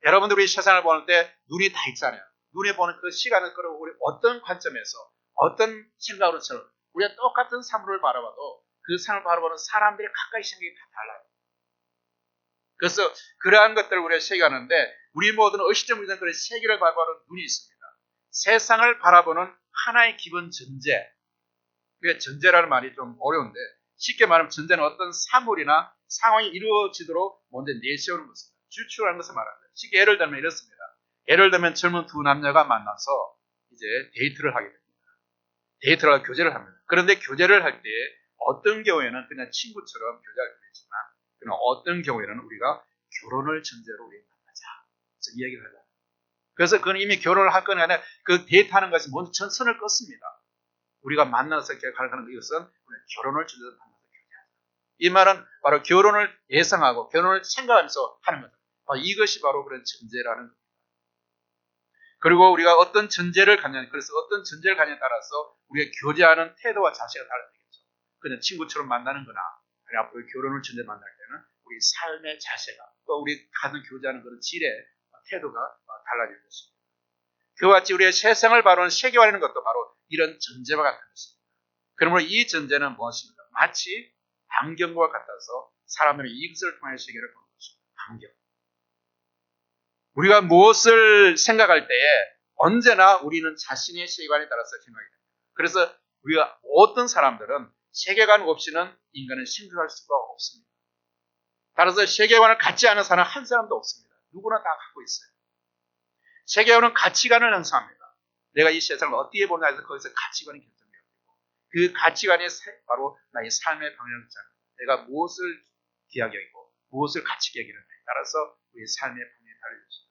여러분들이 세상을 보는 때 눈이 다 있잖아요. 눈에 보는 그 시간을 끌고 우리 어떤 관점에서 어떤 생각으로 우리가 똑같은 사물을 바라봐도 그 사물을 바라보는 사람들의 각각의 생각이 다 달라요. 그래서 그러한 것들을 우리가 세계하는데 우리 모두는 의식적으로 그런 세계를 바라보는 눈이 있습니다. 세상을 바라보는 하나의 기본 전제. 그러니까 전제라는 말이 좀 어려운데 쉽게 말하면 전제는 어떤 사물이나 상황이 이루어지도록 먼저 내세우는 것입니다. 주축하는 것을 말합니다. 쉽게 예를 들면 이렇습니다. 예를 들면 젊은 두 남녀가 만나서 이제 데이트를 하게 됩니다. 데이트를 하고 교제를 합니다. 그런데 교제를 할 때 어떤 경우에는 그냥 친구처럼 교제할 수 있지만, 그러나 어떤 경우에는 우리가 결혼을 전제로 우리 만나자. 그래서 이 얘기를 하자. 그래서 그건 이미 결혼을 할 건 아니라 그 데이트하는 것이 먼저 전 선을 껐습니다. 우리가 만나서 가는 이것은 우리 결혼을 전제로 만나서 교제하자. 이 말은 바로 결혼을 예상하고 결혼을 생각하면서 하는 거다. 이것이 바로 그런 전제라는 겁니다. 그리고 우리가 어떤 전제를 갖냐, 그래서 어떤 전제를 갖냐에 따라서 우리가 교제하는 태도와 자세가 달라지겠죠. 그냥 친구처럼 만나는 거나, 앞으로 결혼을 전제 만날 때는 우리 삶의 자세가, 또 우리 가는 교제하는 그런 질의 태도가 달라질 것입니다. 그와 같이 우리의 세상을 바로는 세계화하는 것도 바로 이런 전제와 같은 것입니다. 그러므로 이 전제는 무엇입니까? 마치 안경과 같아서 사람들의 이것을 통해 세계를 보는 것입니다. 안경. 우리가 무엇을 생각할 때에 언제나 우리는 자신의 세계관에 따라서 생각이 됩니다. 그래서 우리가 어떤 사람들은 세계관 없이는 인간은 생존할 수가 없습니다. 따라서 세계관을 갖지 않은 사람은 한 사람도 없습니다. 누구나 다 갖고 있어요. 세계관은 가치관을 형성합니다. 내가 이 세상을 어떻게 보느냐에 서 거기서 가치관이 결정되고, 그 가치관이 바로 나의 삶의 방향을 정합니다. 내가 무엇을 귀하게 여기고 무엇을 가치게 여기느냐에 따라서 우리의 삶의 방향이 달라집니다.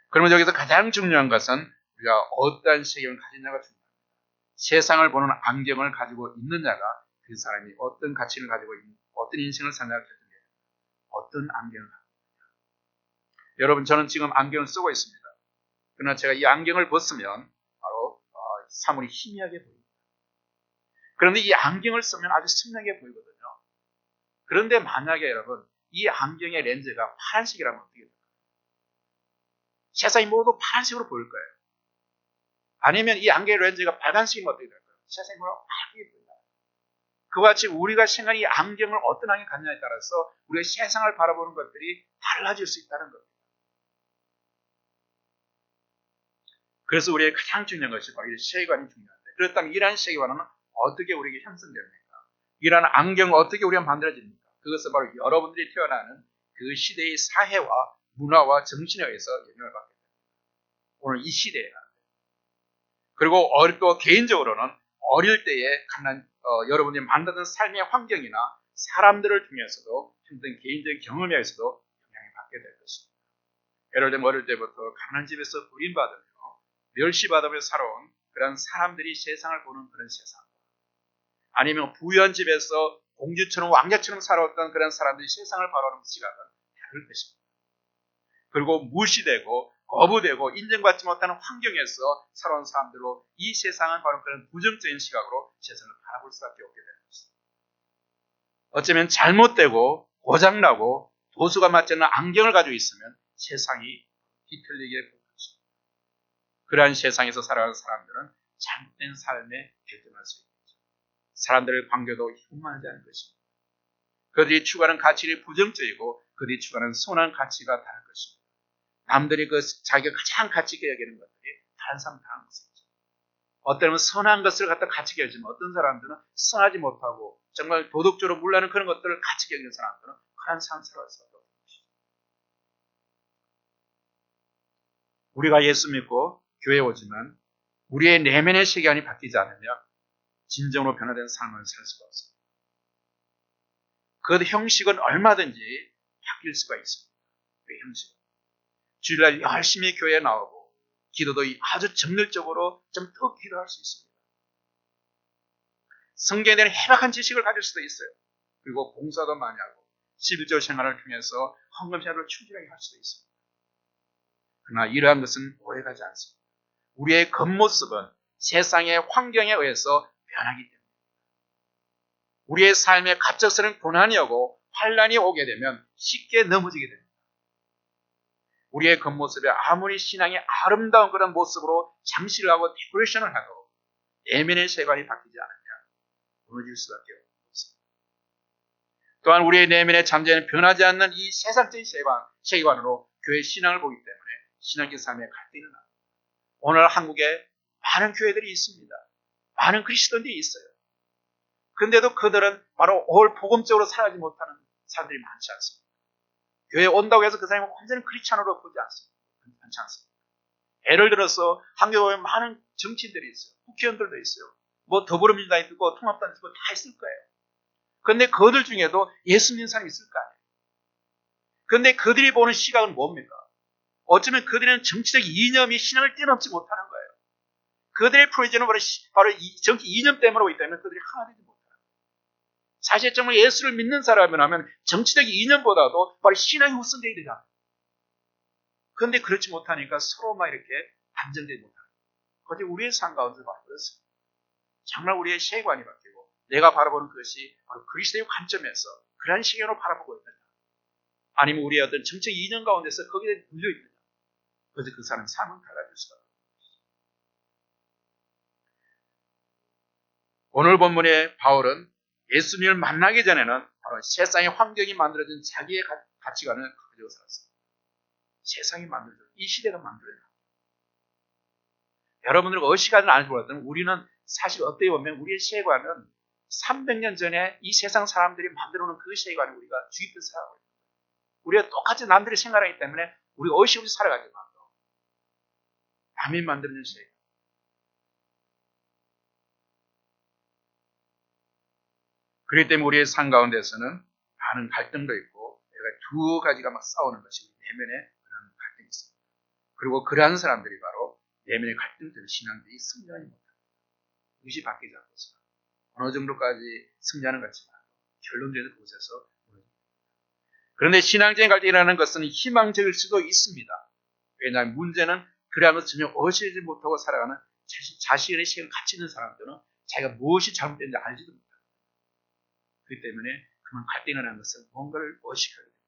그러면 여기서 가장 중요한 것은 우리가 어떠한 세계관을 가지느냐가 중요합니다. 세상을 보는 안경을 가지고 있느냐가 그 사람이 어떤 가치를 가지고 있는, 어떤 인생을 사느냐가 결정해요. 어떤 안경을 가지고 있느냐. 여러분, 저는 지금 안경을 쓰고 있습니다. 그러나 제가 이 안경을 벗으면 바로 사물이 희미하게 보입니다. 그런데 이 안경을 쓰면 아주 선명해 보이거든요. 그런데 만약에 여러분, 이 안경의 렌즈가 파란색이라면 어떻게 될까요? 세상이 모두 파란색으로 보일 거예요. 아니면 이 안경의 렌즈가 빨간색이면 어떻게 될까요? 세상이 모두 빨갛게 보인다. 그와 같이 우리가 생각하는 이 안경을 어떤 안경을 갖냐에 따라서 우리가 세상을 바라보는 것들이 달라질 수 있다는 겁니다. 그래서 우리의 가장 중요한 것이 바로 이 세계관이 중요한데, 그렇다면 이러한 세계관은 어떻게 우리에게 형성됩니까? 이러한 안경은 어떻게 우리가 만들어집니까? 그것은 바로 여러분들이 태어나는 그 시대의 사회와 문화와 정신에 의해서 영향을 받게 됩니다. 오늘 이 시대에. 그리고 또 개인적으로는 어릴 때에 여러분이 만나던 삶의 환경이나 사람들을 통해서도 힘든 개인적인 경험에 의해서도 영향을 받게 될 것입니다. 예를 들면 어릴 때부터 가난한 집에서 버림받으며 멸시받으며 살아온 그런 사람들이 세상을 보는 그런 세상, 아니면 부유한 집에서 공주처럼 왕자처럼 살아왔던 그런 사람들이 세상을 바라보는 시각은 다를 것입니다. 그리고 무시되고 거부되고 인정받지 못하는 환경에서 살아온 사람들로 이 세상을 바로 그런 부정적인 시각으로 세상을 바라볼 수밖에 없게 되는 것입니다. 어쩌면 잘못되고 고장나고 도수가 맞지 않는 안경을 가지고 있으면 세상이 뒤틀리게 보는 것입니다. 그러한 세상에서 살아가는 사람들은 잘못된 삶에 결정할 수 있겠죠. 사람들의 관계도 충만하지 않을 것입니다. 그들이 추구하는 가치는 부정적이고 그들이 추구하는 선한 가치가 다를 것입니다. 남들이 자기가 가장 가치 있게 여기는 것들이 다른 사람 다른 것이죠. 어떤 선한 것을 갖다 가치 있게 여기지만 어떤 사람들은 선하지 못하고 정말 도덕적으로 물러나는 그런 것들을 가치 있게 여기는 사람들은 그런 삶을 살아갈 수밖에 없는 것이죠. 우리가 예수 믿고 교회에 오지만 우리의 내면의 세계관이 바뀌지 않으면 진정으로 변화된 삶을 살 수가 없습니다. 그 형식은 얼마든지 바뀔 수가 있습니다. 그 형식은. 주일날 열심히 교회에 나오고 기도도 아주 정열적으로 좀 더 기도할 수 있습니다. 성경에 대한 해박한 지식을 가질 수도 있어요. 그리고 봉사도 많이 하고 11조 생활을 통해서 헌금 생활을 충실하게 할 수도 있습니다. 그러나 이러한 것은 오해가지 않습니다. 우리의 겉모습은 세상의 환경에 의해서 변하기 때문에 우리의 삶에 갑작스러운 고난이 오고 환란이 오게 되면 쉽게 넘어지게 됩니다. 우리의 겉모습에 아무리 신앙이 아름다운 그런 모습으로 장식을 하고 데코레이션을 해도 내면의 세계관이 바뀌지 않으면 무너질 수밖에 없습니다. 또한 우리의 내면의 잠재는 변하지 않는 이 세상적인 세계관으로 교회 신앙을 보기 때문에 신앙적인 삶에 갈등이 납니다. 오늘 한국에 많은 교회들이 있습니다. 많은 그리스도인들이 있어요. 그런데도 그들은 바로 올 복음적으로 살아가지 못하는 사람들이 많지 않습니다. 교회에 온다고 해서 그 사람이 완전히 크리스찬으로 보지 않습니다. 예를 들어서 한국에 보면 많은 정치인들이 있어요. 국회의원들도 있어요. 뭐 더불어민주당이 있고 통합당이 있고 다 있을 거예요. 그런데 그들 중에도 예수 믿는 사람이 있을 거 아니에요. 그런데 그들이 보는 시각은 뭡니까? 어쩌면 그들은 정치적 이념이 신앙을 뛰어넘지 못하는 거예요. 그들의 프로젝트는 바로 이 정치 이념 때문에 오기 때문에 그들이 하나 되지 못해요. 사실 정말 예수를 믿는 사람이라면 정치적 이념보다도 바로 신앙이 우선되어야 되잖아요. 그런데 그렇지 못하니까 서로 막 이렇게 반전되지 못하는 거예요. 그것이 우리의 삶 가운데 바뀌었어요. 정말 우리의 세관이 바뀌고 내가 바라보는 것이 바로 그리스도의 관점에서 그러한 시각으로 바라보고 있느냐, 아니면 우리의 어떤 정책 이념 가운데서 거기에 눌려 있느냐, 그래서 그 사람 삶은 달라질 수가 없어요. 오늘 본문의 바울은 예수님을 만나기 전에는 바로 세상의 환경이 만들어진 자기의 가치관을 가지고 살았어요. 세상이 만들어져, 이 시대가 만들어져. 여러분들과 어시간은 알지 몰랐다면 우리는 사실 어떻게 보면 우리의 세관은 300년 전에 이 세상 사람들이 만들어 놓은 그 세관에 우리가 주입해서 살아가고 있습니다. 우리가 똑같이 남들이 생각하기 때문에 우리가 어시없이 살아가지만 남이 만들어준 세관. 그렇기 때문에 우리의 삶 가운데서는 많은 갈등도 있고 두 가지가 막 싸우는 것이 내면에 그런 갈등이 있습니다. 그리고 그러한 사람들이 바로 내면의 갈등 때문에 신앙들이 승리하지 못합니다. 의지 바뀌지 않고서 어느 정도까지 승리하는 것 같지만 결론적인 곳에서 무너집니다. 그런데 신앙적인 갈등이라는 것은 희망적일 수도 있습니다. 왜냐하면 문제는 그러한 것을 전혀 어시지 못하고 살아가는 자신의 시간을 가치 있는 사람들은 자기가 무엇이 잘못된지 알지도 못합니다. 그렇기 때문에 그만 갈등이라는 것은 뭔가를 의식하게 됩니다.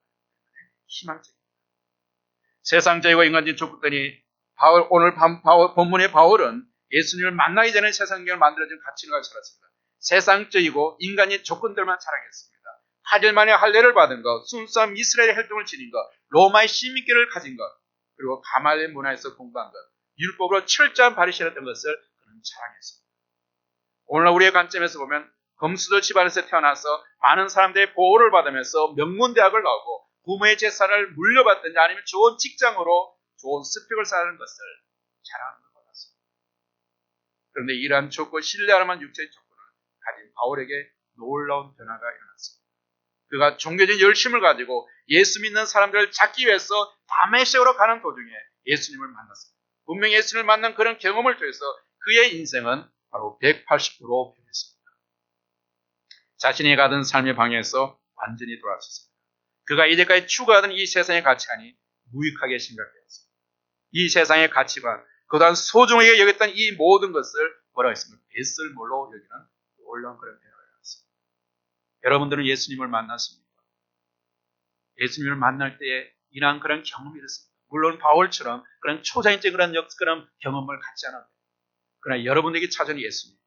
희망적입니다. 세상적이고 인간적인 조건들이 오늘 본문의 바울은 예수님을 만나기 전에 세상적으로 만들어진 가치를 가지고 살았습니다. 세상적이고 인간의 조건들만 자랑했습니다. 8일 만에 할례를 받은 것, 순수한 이스라엘의 혈통을 지닌 것, 로마의 시민권을 가진 것, 그리고 가말리엘 문화에서 공부한 것, 율법으로 철저한 바리새인이었던 것을 그는 자랑했습니다. 오늘날 우리의 관점에서 보면 검수들 집안에서 태어나서 많은 사람들의 보호를 받으면서 명문대학을 나오고 부모의 재산을 물려받든지 아니면 좋은 직장으로 좋은 스펙을 쌓는 것을 자랑하는 것 같습니다. 그런데 이러한 조건, 신뢰할 만한 육체의 조건을 가진 바울에게 놀라운 변화가 일어났습니다. 그가 종교적인 열심을 가지고 예수 믿는 사람들을 찾기 위해서 다메섹으로 가는 도중에 예수님을 만났습니다. 분명히 예수님을 만난 그런 경험을 통해서 그의 인생은 바로 180도로 변했습니다. 자신이 가던 삶의 방향에서 완전히 돌아섰습니다. 그가 이제까지 추구하던 이 세상의 가치관이 무익하게 생각되었습니다. 이 세상의 가치관, 그동안 소중하게 여겼던 이 모든 것을 뭐라고 했습니까? 뱃설물로 여기는 놀라운 그런 변화가 일어났습니다. 여러분들은 예수님을 만났습니까? 예수님을 만날 때에 이러한 그런 경험이 있었습니다. 물론 바울처럼 그런 초자연적인 그런 경험을 갖지 않아도, 그러나 여러분에게 찾아온 예수님,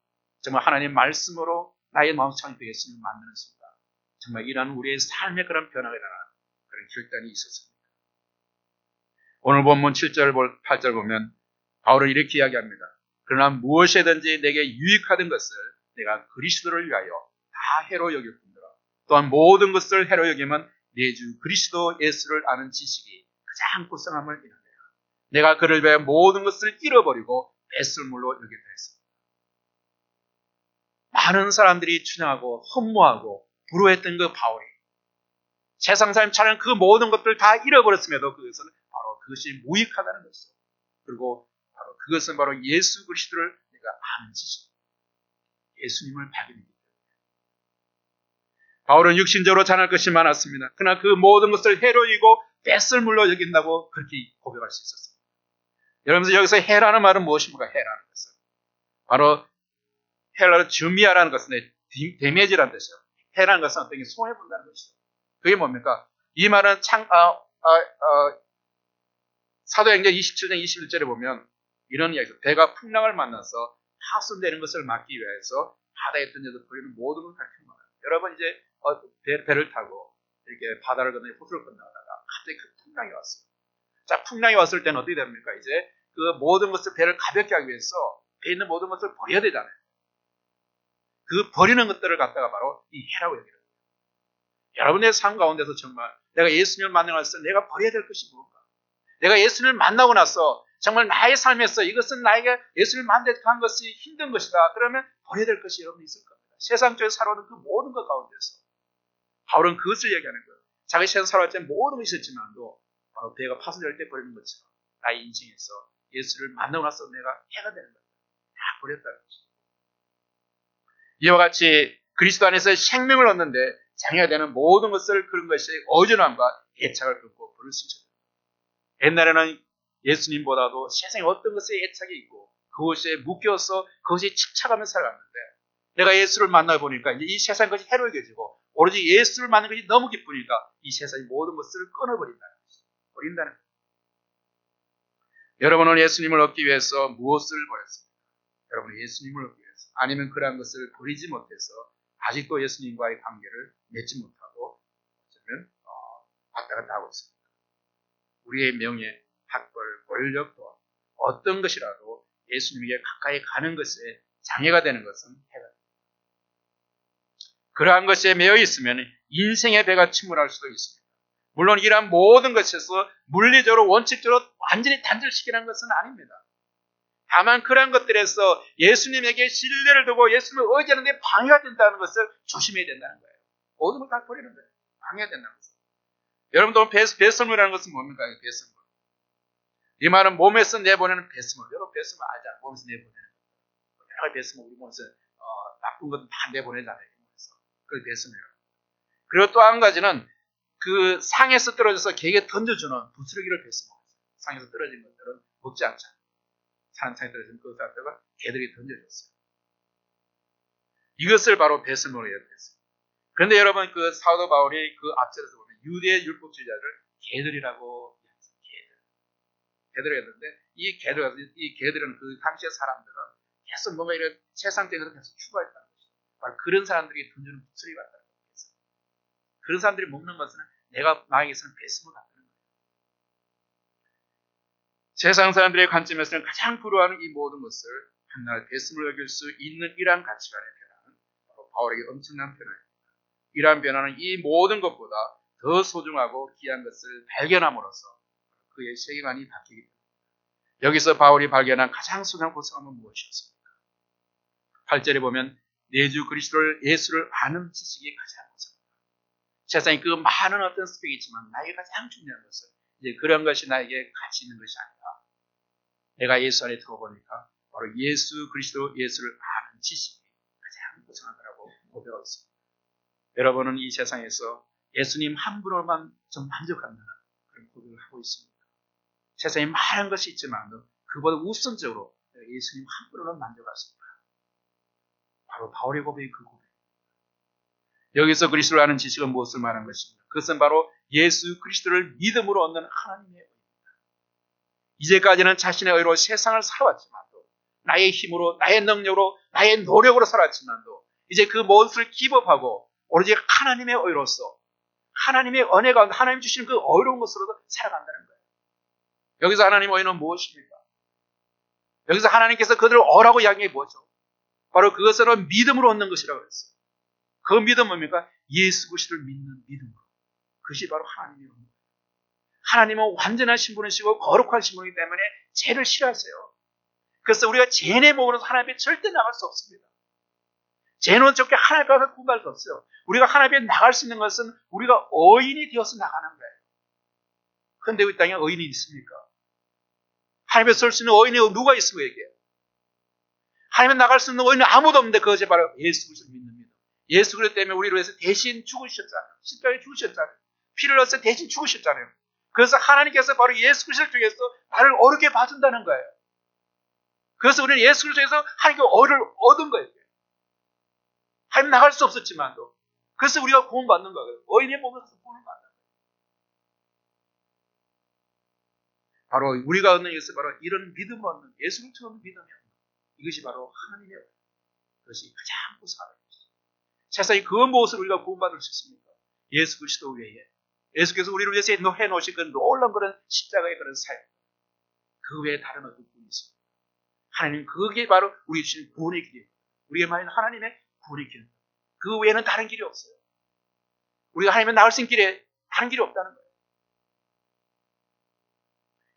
정말 하나님의 말씀으로 나의 마음을 창조해 예수님을 만나는 순간, 정말 이러한 우리의 삶의 그런 변화가 일어나는 그런 결단이 있었습니다. 오늘 본문 7절, 8절 보면 바울은 이렇게 이야기합니다. 그러나 무엇이든지 내게 유익하던 것을 내가 그리스도를 위하여 다 해로 여길 뿐더러 또한 모든 것을 해로 여기면 내 주 그리스도 예수를 아는 지식이 가장 고상함을 인하여 내가 그를 위하여 모든 것을 잃어버리고 뱃설물로 여기다 했습니다. 많은 사람들이 추앙하고 흠모하고 부러워했던 그 바울이 세상 사람처럼 그 모든 것들을 다 잃어버렸음에도 그것은 바로 그것이 무익하다는 것이죠. 그리고 바로 그것은 바로 예수 그리스도를 내가 아는 지식, 예수님을 발견했기 때문에. 바울은 육신적으로 자랑할 것이 많았습니다. 그러나 그 모든 것을 해로 여기고 뱃설물로 여긴다고 그렇게 고백할 수 있었습니다. 여러분, 여기서 해라는 말은 무엇입니까? 해라는 것은 바로 해라를 준비하라는 것은 데미지라는 뜻이에요. 해라는 것은 어떤 게 손해본다는 것이죠. 그게 뭡니까? 이 말은 사도행전 27장 21절에 보면 이런 이야기죠. 배가 풍랑을 만나서 파손되는 것을 막기 위해서 바다에 던져서 버리는 모든 걸 가르치는 거예요. 여러분 이제 배를 타고 이렇게 바다를 건너 호수를 건너다가 갑자기 그 풍랑이 왔어요. 자, 풍랑이 왔을 때는 어떻게 됩니까? 이제 그 모든 것을 배를 가볍게 하기 위해서 배에 있는 모든 것을 버려야 되잖아요. 그 버리는 것들을 갖다가 바로 이 해라고 얘기해요. 여러분의 삶 가운데서 정말 내가 예수님을 만나고 나서 내가 버려야 될 것이 무엇인가? 내가 예수님을 만나고 나서 정말 나의 삶에서 이것은 나에게 예수를 만족한 것이 힘든 것이다. 그러면 버려야 될 것이 여러분 있을 겁니다. 세상 쪽에 살아오는 그 모든 것 가운데서 바울은 그것을 얘기하는 거예요. 자기 세상 살아올 때 모든 것이 있었지만도 바로 배가 파손될 때 버리는 것처럼 나의 인생에서 예수를 만나고 나서 내가 해가 되는 거다. 다 버렸다는 것이죠. 이와 같이 그리스도 안에서 생명을 얻는데 장애가 되는 모든 것을 그런 것이 어지럼함과 애착을 끊고 버릴 수 있어요. 옛날에는 예수님보다도 세상에 어떤 것에 애착이 있고 그것에 묶여서 그것이 집착하며 살아갔는데 내가 예수를 만나보니까 이제 이 세상 것이 해로워져지고 오로지 예수를 만나는 것이 너무 기쁘니까 이 세상의 모든 것을 끊어버린다는 것이죠. 버린다는 것이죠. 여러분은 예수님을 얻기 위해서 무엇을 버렸습니까? 여러분은 예수님을 얻기 위해서 아니면 그러한 것을 버리지 못해서 아직도 예수님과의 관계를 맺지 못하고 어쩌면 왔다 갔다 하고 있습니다. 우리의 명예, 학벌, 권력 또 어떤 것이라도 예수님에게 가까이 가는 것에 장애가 되는 것은 해가 됩니다. 그러한 것에 매여 있으면 인생의 배가 침몰할 수도 있습니다. 물론 이러한 모든 것에서 물리적으로 원칙적으로 완전히 단절시키는 것은 아닙니다. 다만 그러한 것들에서 예수님에게 신뢰를 두고 예수님을 의지하는 데 방해가 된다는 것을 조심해야 된다는 거예요. 모든 걸 다 버리는 거예요. 방해가 된다는 것을. 여러분도 배설물이라는 것은 뭡니까? 배설물. 이 말은 몸에서 내보내는 배설물. 여러분 배설물 알잖아요. 몸에서 내보내는 거. 여러 가지 배설물 우리 몸에서 나쁜 것도 다 내보내잖아요. 그걸 배설물이라고. 그리고 또 한 가지는 그 상에서 떨어져서 개에게 던져주는 부스러기를 배설물. 상에서 떨어진 것들은 먹지 않잖아요. 산상에 떨어진 그 갖다가 개들이 던져줬어요. 이것을 바로 배설물로 얘기했어요. 그런데 여러분 그 사도 바울이 그 앞절에서 보면 유대 율법주의자를 개들이라고 얘기했어요. 개들 했는데 이 개들은 그 당시의 사람들은 계속 뭔가 이런 세상적인 것을 계속 추구했다는 것이죠. 바로 그런 사람들이 던지는 부스러기 같다는 것이죠. 그런 사람들이 먹는 것은 나에게서는 배설물 같다는 거예요. 세상 사람들의 관점에서는 가장 부러워하는 이 모든 것을 한날 배설물로 여길 수 있는 이러한 가치관의 변화는 바로 바울에게 엄청난 변화입니다. 이러한 변화는 이 모든 것보다 더 소중하고 귀한 것을 발견함으로써 그의 세계관이 바뀌기 때문입니다. 여기서 바울이 발견한 가장 소중한 고성함은 무엇이었습니까? 8절에 보면 내주 그리스도를 예수를 아는 지식이 가장 고성합니다. 세상에 그 많은 어떤 스펙이 있지만 나에게 가장 중요한 것은 이제 그런 것이 나에게 가치 있는 것이 아니라 내가 예수 안에 들어보니까 바로 예수 그리스도 예수를 아는 지식이 가장 고성하다고 고백하고 있습니다. 여러분은 이 세상에서 예수님 한 분으로만 좀 만족한다는 그런 고백을 하고 있습니다. 세상에 많은 것이 있지만 그보다 우선적으로 예수님 한 분으로만 만족하십니다. 바로 바울의 고백이 그 고백입니다. 여기서 그리스도를 아는 지식은 무엇을 말하는 것입니까? 그것은 바로 예수 그리스도를 믿음으로 얻는 하나님의 의입니다. 이제까지는 자신의 의로 세상을 살아왔지만도 나의 힘으로 나의 능력으로 나의 노력으로 살았지만도 이제 그 모든 것을 기법하고 오로지 하나님의 의로서 하나님의 은혜 가운데 하나님 주시는 그 어려운 것으로도 살아간다는 거예요. 여기서 하나님의 의는 무엇입니까? 여기서 하나님께서 그들을 어라고 이야기해 뭐죠? 바로 그것은 믿음으로 얻는 것이라고 했어요. 그 믿음은 뭡니까? 예수 그리스도를 믿는 믿음으로. 그것이 바로 하나님의 의입니다. 하나님은 완전하신 분이시고 거룩하신 분이기 때문에 죄를 싫어하세요. 그래서 우리가 죄의 몸으로서 하나님 앞에 절대 나갈 수 없습니다. 죄는 적게 하나님 앞에 구할 수 없어요. 우리가 하나님 앞에 나갈 수 있는 것은 우리가 의인이 되어서 나가는 거예요. 그런데 이 땅에 의인이 있습니까? 하나님 앞에 설 수 있는 의인이 누가 있으면 얘기해요? 하나님 앞에 나갈 수 있는 의인은 아무도 없는데 그것이 바로 예수 그리스도를 믿는 믿음. 예수 그리스도 때문에 우리를 위해서 대신 죽으셨잖아요. 십자가에 죽으셨잖아요. 피를 흘려서 대신 죽으셨잖아요. 그래서 하나님께서 바로 예수 그리스도를 통해서 나를 어렵게 봐준다는 거예요. 그래서 우리는 예수 그리스도를 통해서 하나님께 어를 얻은 거예요. 하나님 나갈 수 없었지만도. 그래서 우리가 구원받는 거예요. 의인의 몸에서 구원을 받는 거예요. 바로 우리가 얻는 것은 바로 이런 믿음을 얻는 예수 그리스도를 얻는 믿음이에요. 이것이 바로 하나님의 의. 그것이 가장 고상한 것이죠. 세상에 그 무엇을 우리가 구원받을 수 있습니까? 예수 그리스도 외에. 예수께서 우리를 위해서 해놓으신 그 놀라운 그런 십자가의 그런 사역. 그 외에 다른 어떤 분이 있습니다. 하나님 그게 바로 우리 주신 구원의 길이에요. 우리가 말하는 하나님의 구원의 길. 그 외에는 다른 길이 없어요. 우리가 하나님의 나을 수 있는 길에 다른 길이 없다는 거예요.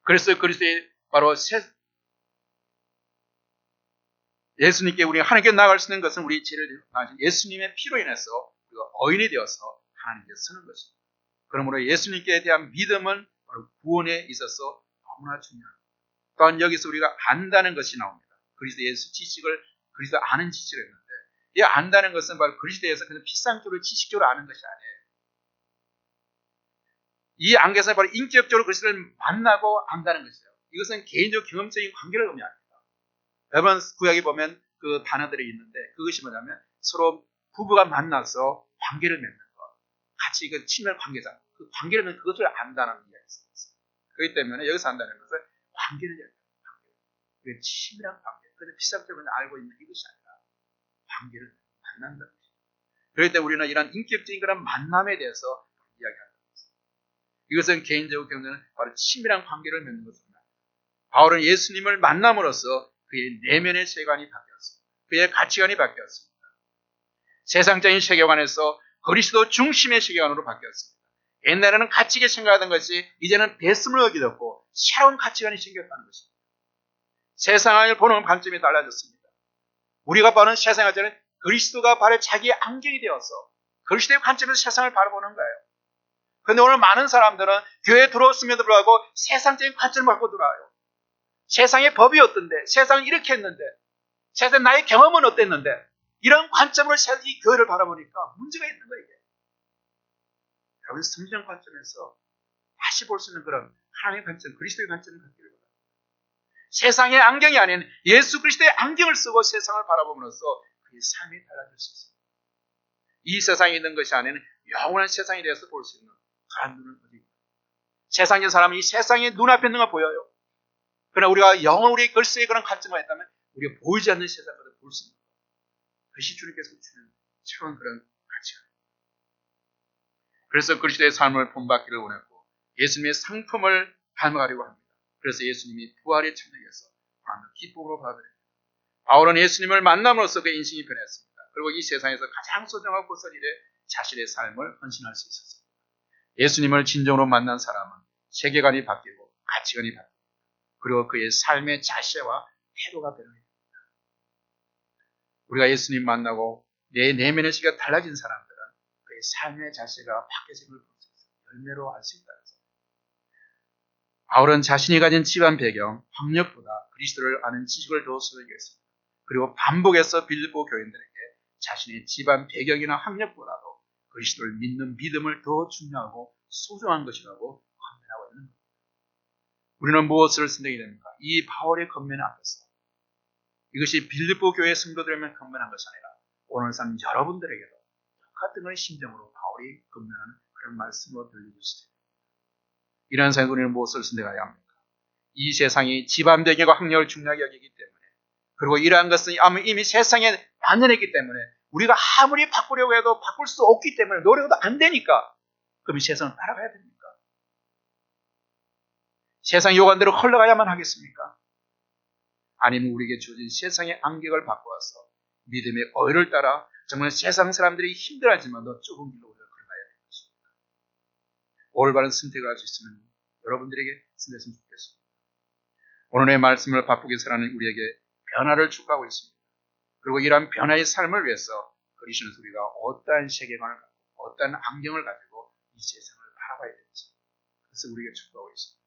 그래서 그리스도의 바로 예수님께 우리가 하나님께 나아갈 수 있는 것은 우리 죄를 당하신 예수님의 피로 인해서 우리가 어인이 되어서 하나님께 서는 것입니다. 그러므로 예수님께 대한 믿음은 바로 구원에 있어서 너무나 중요합니다. 또한 여기서 우리가 안다는 것이 나옵니다. 그리스도 예수 지식을 그리스도 아는 지식을 했는데 이 안다는 것은 바로 그리스도에서 그냥 피상적으로 지식적으로 아는 것이 아니에요. 이 안에서 바로 인격적으로 그리스도를 만나고 안다는 것이에요. 이것은 개인적 경험적인 관계를 의미합니다. 여러분 구약에 보면 그 단어들이 있는데 그것이 뭐냐면 서로 부부가 만나서 관계를 맺는 것, 같이 그 친밀 관계자, 그 관계를 맺는 그것을 안다는 이야기가 있어요. 그렇기 때문에 여기서 안다는 것은 관계를 얘기합니다. 관계. 친밀한 관계. 그래서 피상적으로 알고 있는 이것이 아니라 관계를 만난다는 것입니다. 그렇기 때문에 우리는 이런 인격적인 그런 만남에 대해서 이야기합니다. 이것은 개인적으로 경우는 바로 친밀한 관계를 맺는 것입니다. 바울은 예수님을 만남으로써 그의 내면의 세계관이 바뀌었습니다. 그의 가치관이 바뀌었습니다. 세상적인 세계관에서 그리스도 중심의 세계관으로 바뀌었습니다. 옛날에는 가치게 생각하던 것이 이제는 배심을 얻게 됐고 새로운 가치관이 생겼다는 것입니다. 세상을 보는 관점이 달라졌습니다. 우리가 보는 세상을 저는 그리스도가 바로 자기의 안경이 되어서 그리스도의 관점에서 세상을 바라보는 거예요. 그런데 오늘 많은 사람들은 교회에 들어왔음에도 불구하고 세상적인 관점을 갖고 들어와요. 세상의 법이 어떤데, 세상은 이렇게 했는데, 세상 나의 경험은 어땠는데, 이런 관점으로 이 교회를 바라보니까 문제가 있는 거예요. 이게. 여러분 성경 관점에서 다시 볼 수 있는 그런 하나님의 관점, 그리스도의 관점을 갖기를 바랍니다. 세상의 안경이 아닌 예수 그리스도의 안경을 쓰고 세상을 바라봄으로써 그의 삶이 달라질 수 있습니다. 이 세상에 있는 것이 아닌 영원한 세상에 대해서 볼 수 있는 그런 눈을 가지고 세상의 사람은 이 세상의 눈앞에 있는 걸 보여요. 그러나 우리가 영원히 그리스도의 그런 관점을 했다면 우리가 보이지 않는 세상을 볼 수 있는 것. 그것이 주님께서 주는 새로운 그런 가치입니다. 그래서 그리스도의 삶을 본받기를 원했고 예수님의 상품을 닮아가려고 합니다. 그래서 예수님이 부활의 천국에서 기쁨으로 받아들입니다. 바울은 예수님을 만남으로써 그의 인생이 변했습니다. 그리고 이 세상에서 가장 소중하고 고설 일에 자신의 삶을 헌신할 수 있었습니다. 예수님을 진정으로 만난 사람은 세계관이 바뀌고 가치관이 바뀌고 그리고 그의 삶의 자세와 태도가 변합니다. 우리가 예수님 만나고 내 내면의 시가 달라진 사람들은 그의 삶의 자세가 바뀌어진 걸 볼 수 있어요. 열매로 알 수 있다는 거죠. 바울은 자신이 가진 집안 배경, 학력보다 그리스도를 아는 지식을 더 소유했습니다. 그리고 반복해서 빌립보 교인들에게 자신의 집안 배경이나 학력보다도 그리스도를 믿는 믿음을 더 중요하고 소중한 것이라고 권면하고 있는 겁니다. 우리는 무엇을 선택해야 됩니까? 이 바울의 권면 앞에서 이것이 빌립보 교회 성도들에게만 권면한 것이 아니라 오늘 삶 여러분들에게도 똑같은 그런 심정으로 바울이 권면하는 그런 말씀으로 들려주시죠. 이러한 상황에 우리는 무엇을 선택해야 합니까? 이 세상이 집안 배경과 학력을 중요하게 여기기 때문에 그리고 이러한 것은 이미 세상에 만연했기 때문에 우리가 아무리 바꾸려고 해도 바꿀 수 없기 때문에 노력도 안 되니까 그럼 이 세상을 따라가야 됩니까? 세상 요관대로 흘러가야만 하겠습니까? 아니면 우리에게 주어진 세상의 안경을 바꾸어서 믿음의 어휘를 따라 정말 세상 사람들이 힘들어하지만 더 좁은 길로 우리가 걸어가야 되는 것입니다. 올바른 선택을 할 수 있으면 여러분들에게 선택했으면 좋겠습니다. 오늘의 말씀을 바꾸게 살아가는 우리에게 변화를 축복하고 있습니다. 그리고 이러한 변화의 삶을 위해서 그리스도는 우리가 어떠한 세계관을 갖고 어떠한 안경을 가지고 이 세상을 바라봐야 되는지 그래서 우리에게 축복하고 있습니다.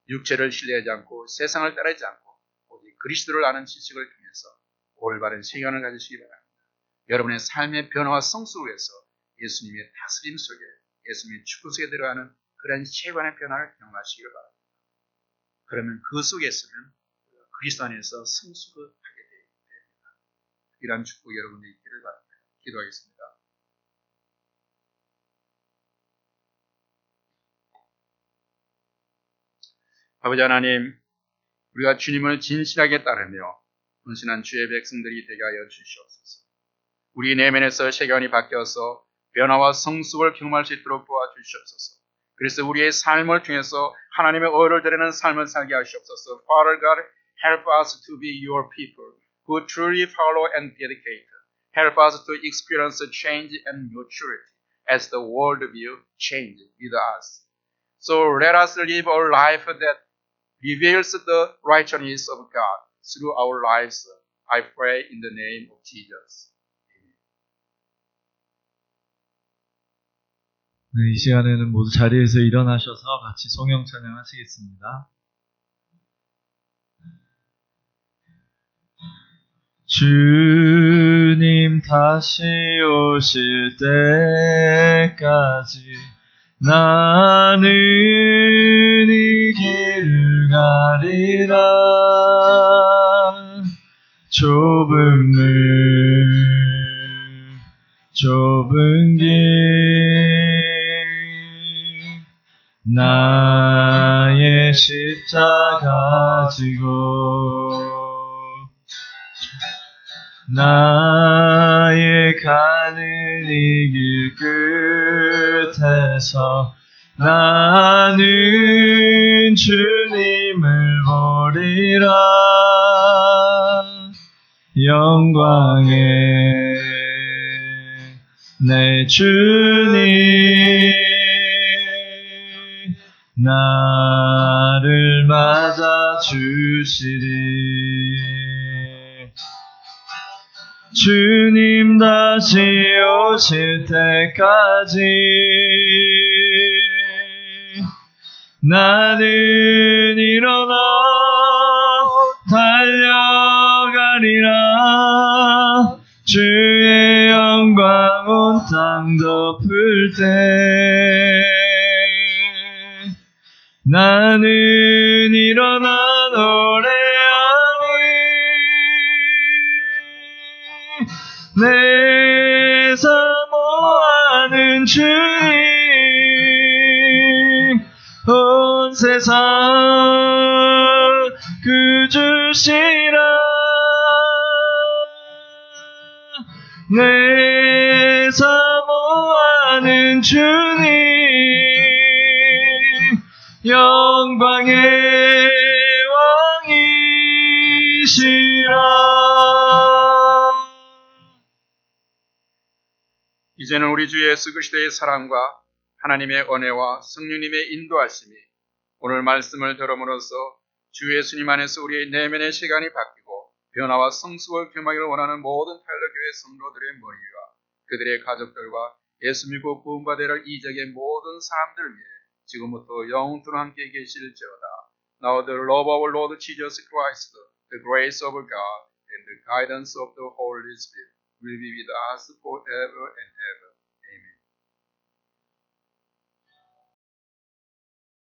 육체를 신뢰하지 않고 세상을 따르지 않고 오직 그리스도를 아는 지식을 통해서 올바른 세계관을 가지시기 바랍니다. 여러분의 삶의 변화와 성숙을 위해서 예수님의 다스림 속에 예수님의 축복 속에 들어가는 그런 세계관의 변화를 경험하시기 바랍니다. 그러면 그 속에 있으면 그리스도 안에서 성숙을 하게 됩니다. 이러한 축복 여러분이 있기를 바랍니다. 기도하겠습니다. 아버지 하나님, 우리가 주님을 진실하게 따르며 헌신한 주의 백성들이 되게 하여 주시옵소서. 우리 내면에서 세계관이 바뀌어서 변화와 성숙을 경험할 수 있도록 도와주시옵소서. 그래서 우리의 삶을 통해서 하나님의 의를 드리는 삶을 살게 하시옵소서. Father God, help us to be your people who truly follow and dedicate. Help us to experience change and maturity as the world view change with us. So let us live a life that reveals the righteousness of God through our lives. I pray in the name of Jesus. 네, 이 시간에는 모두 자리에서 일어나셔서 같이 성령 찬양하시겠습니다. 주님 다시 오실 때까지 나는 이 길을 가리라. 좁은 길 나의 십자가 지고 나의 가는 이 길 끝에서 나는 주님을 보리라. 영광의 내 주님 나를 맞아 주시리. 주님 다시 오실 때까지 나는 일어나 달려가리라. 주의 영광 온 땅 덮을 때 나는 일어나 노래하리. 내 사모하는 주님 온 세상 구주시라. 내 사모하는 주님 영광의 왕이시라. 이제는 우리 주 예수 그리스도의 사랑과 하나님의 은혜와 성령님의 인도하심이 오늘 말씀을 들음으로써 주 예수님 안에서 우리의 내면의 시간이 바뀌고 변화와 성숙을 경험하기를 원하는 모든 타일러교회 성도들의 머리와 그들의 가족들과 예수 믿고 구원받을 이적의 모든 사람들을 위해 지금부터 영원토록 함께 계실지어다. Now the love of our Lord Jesus Christ, the grace of God, and the guidance of the Holy Spirit will be with us forever and ever.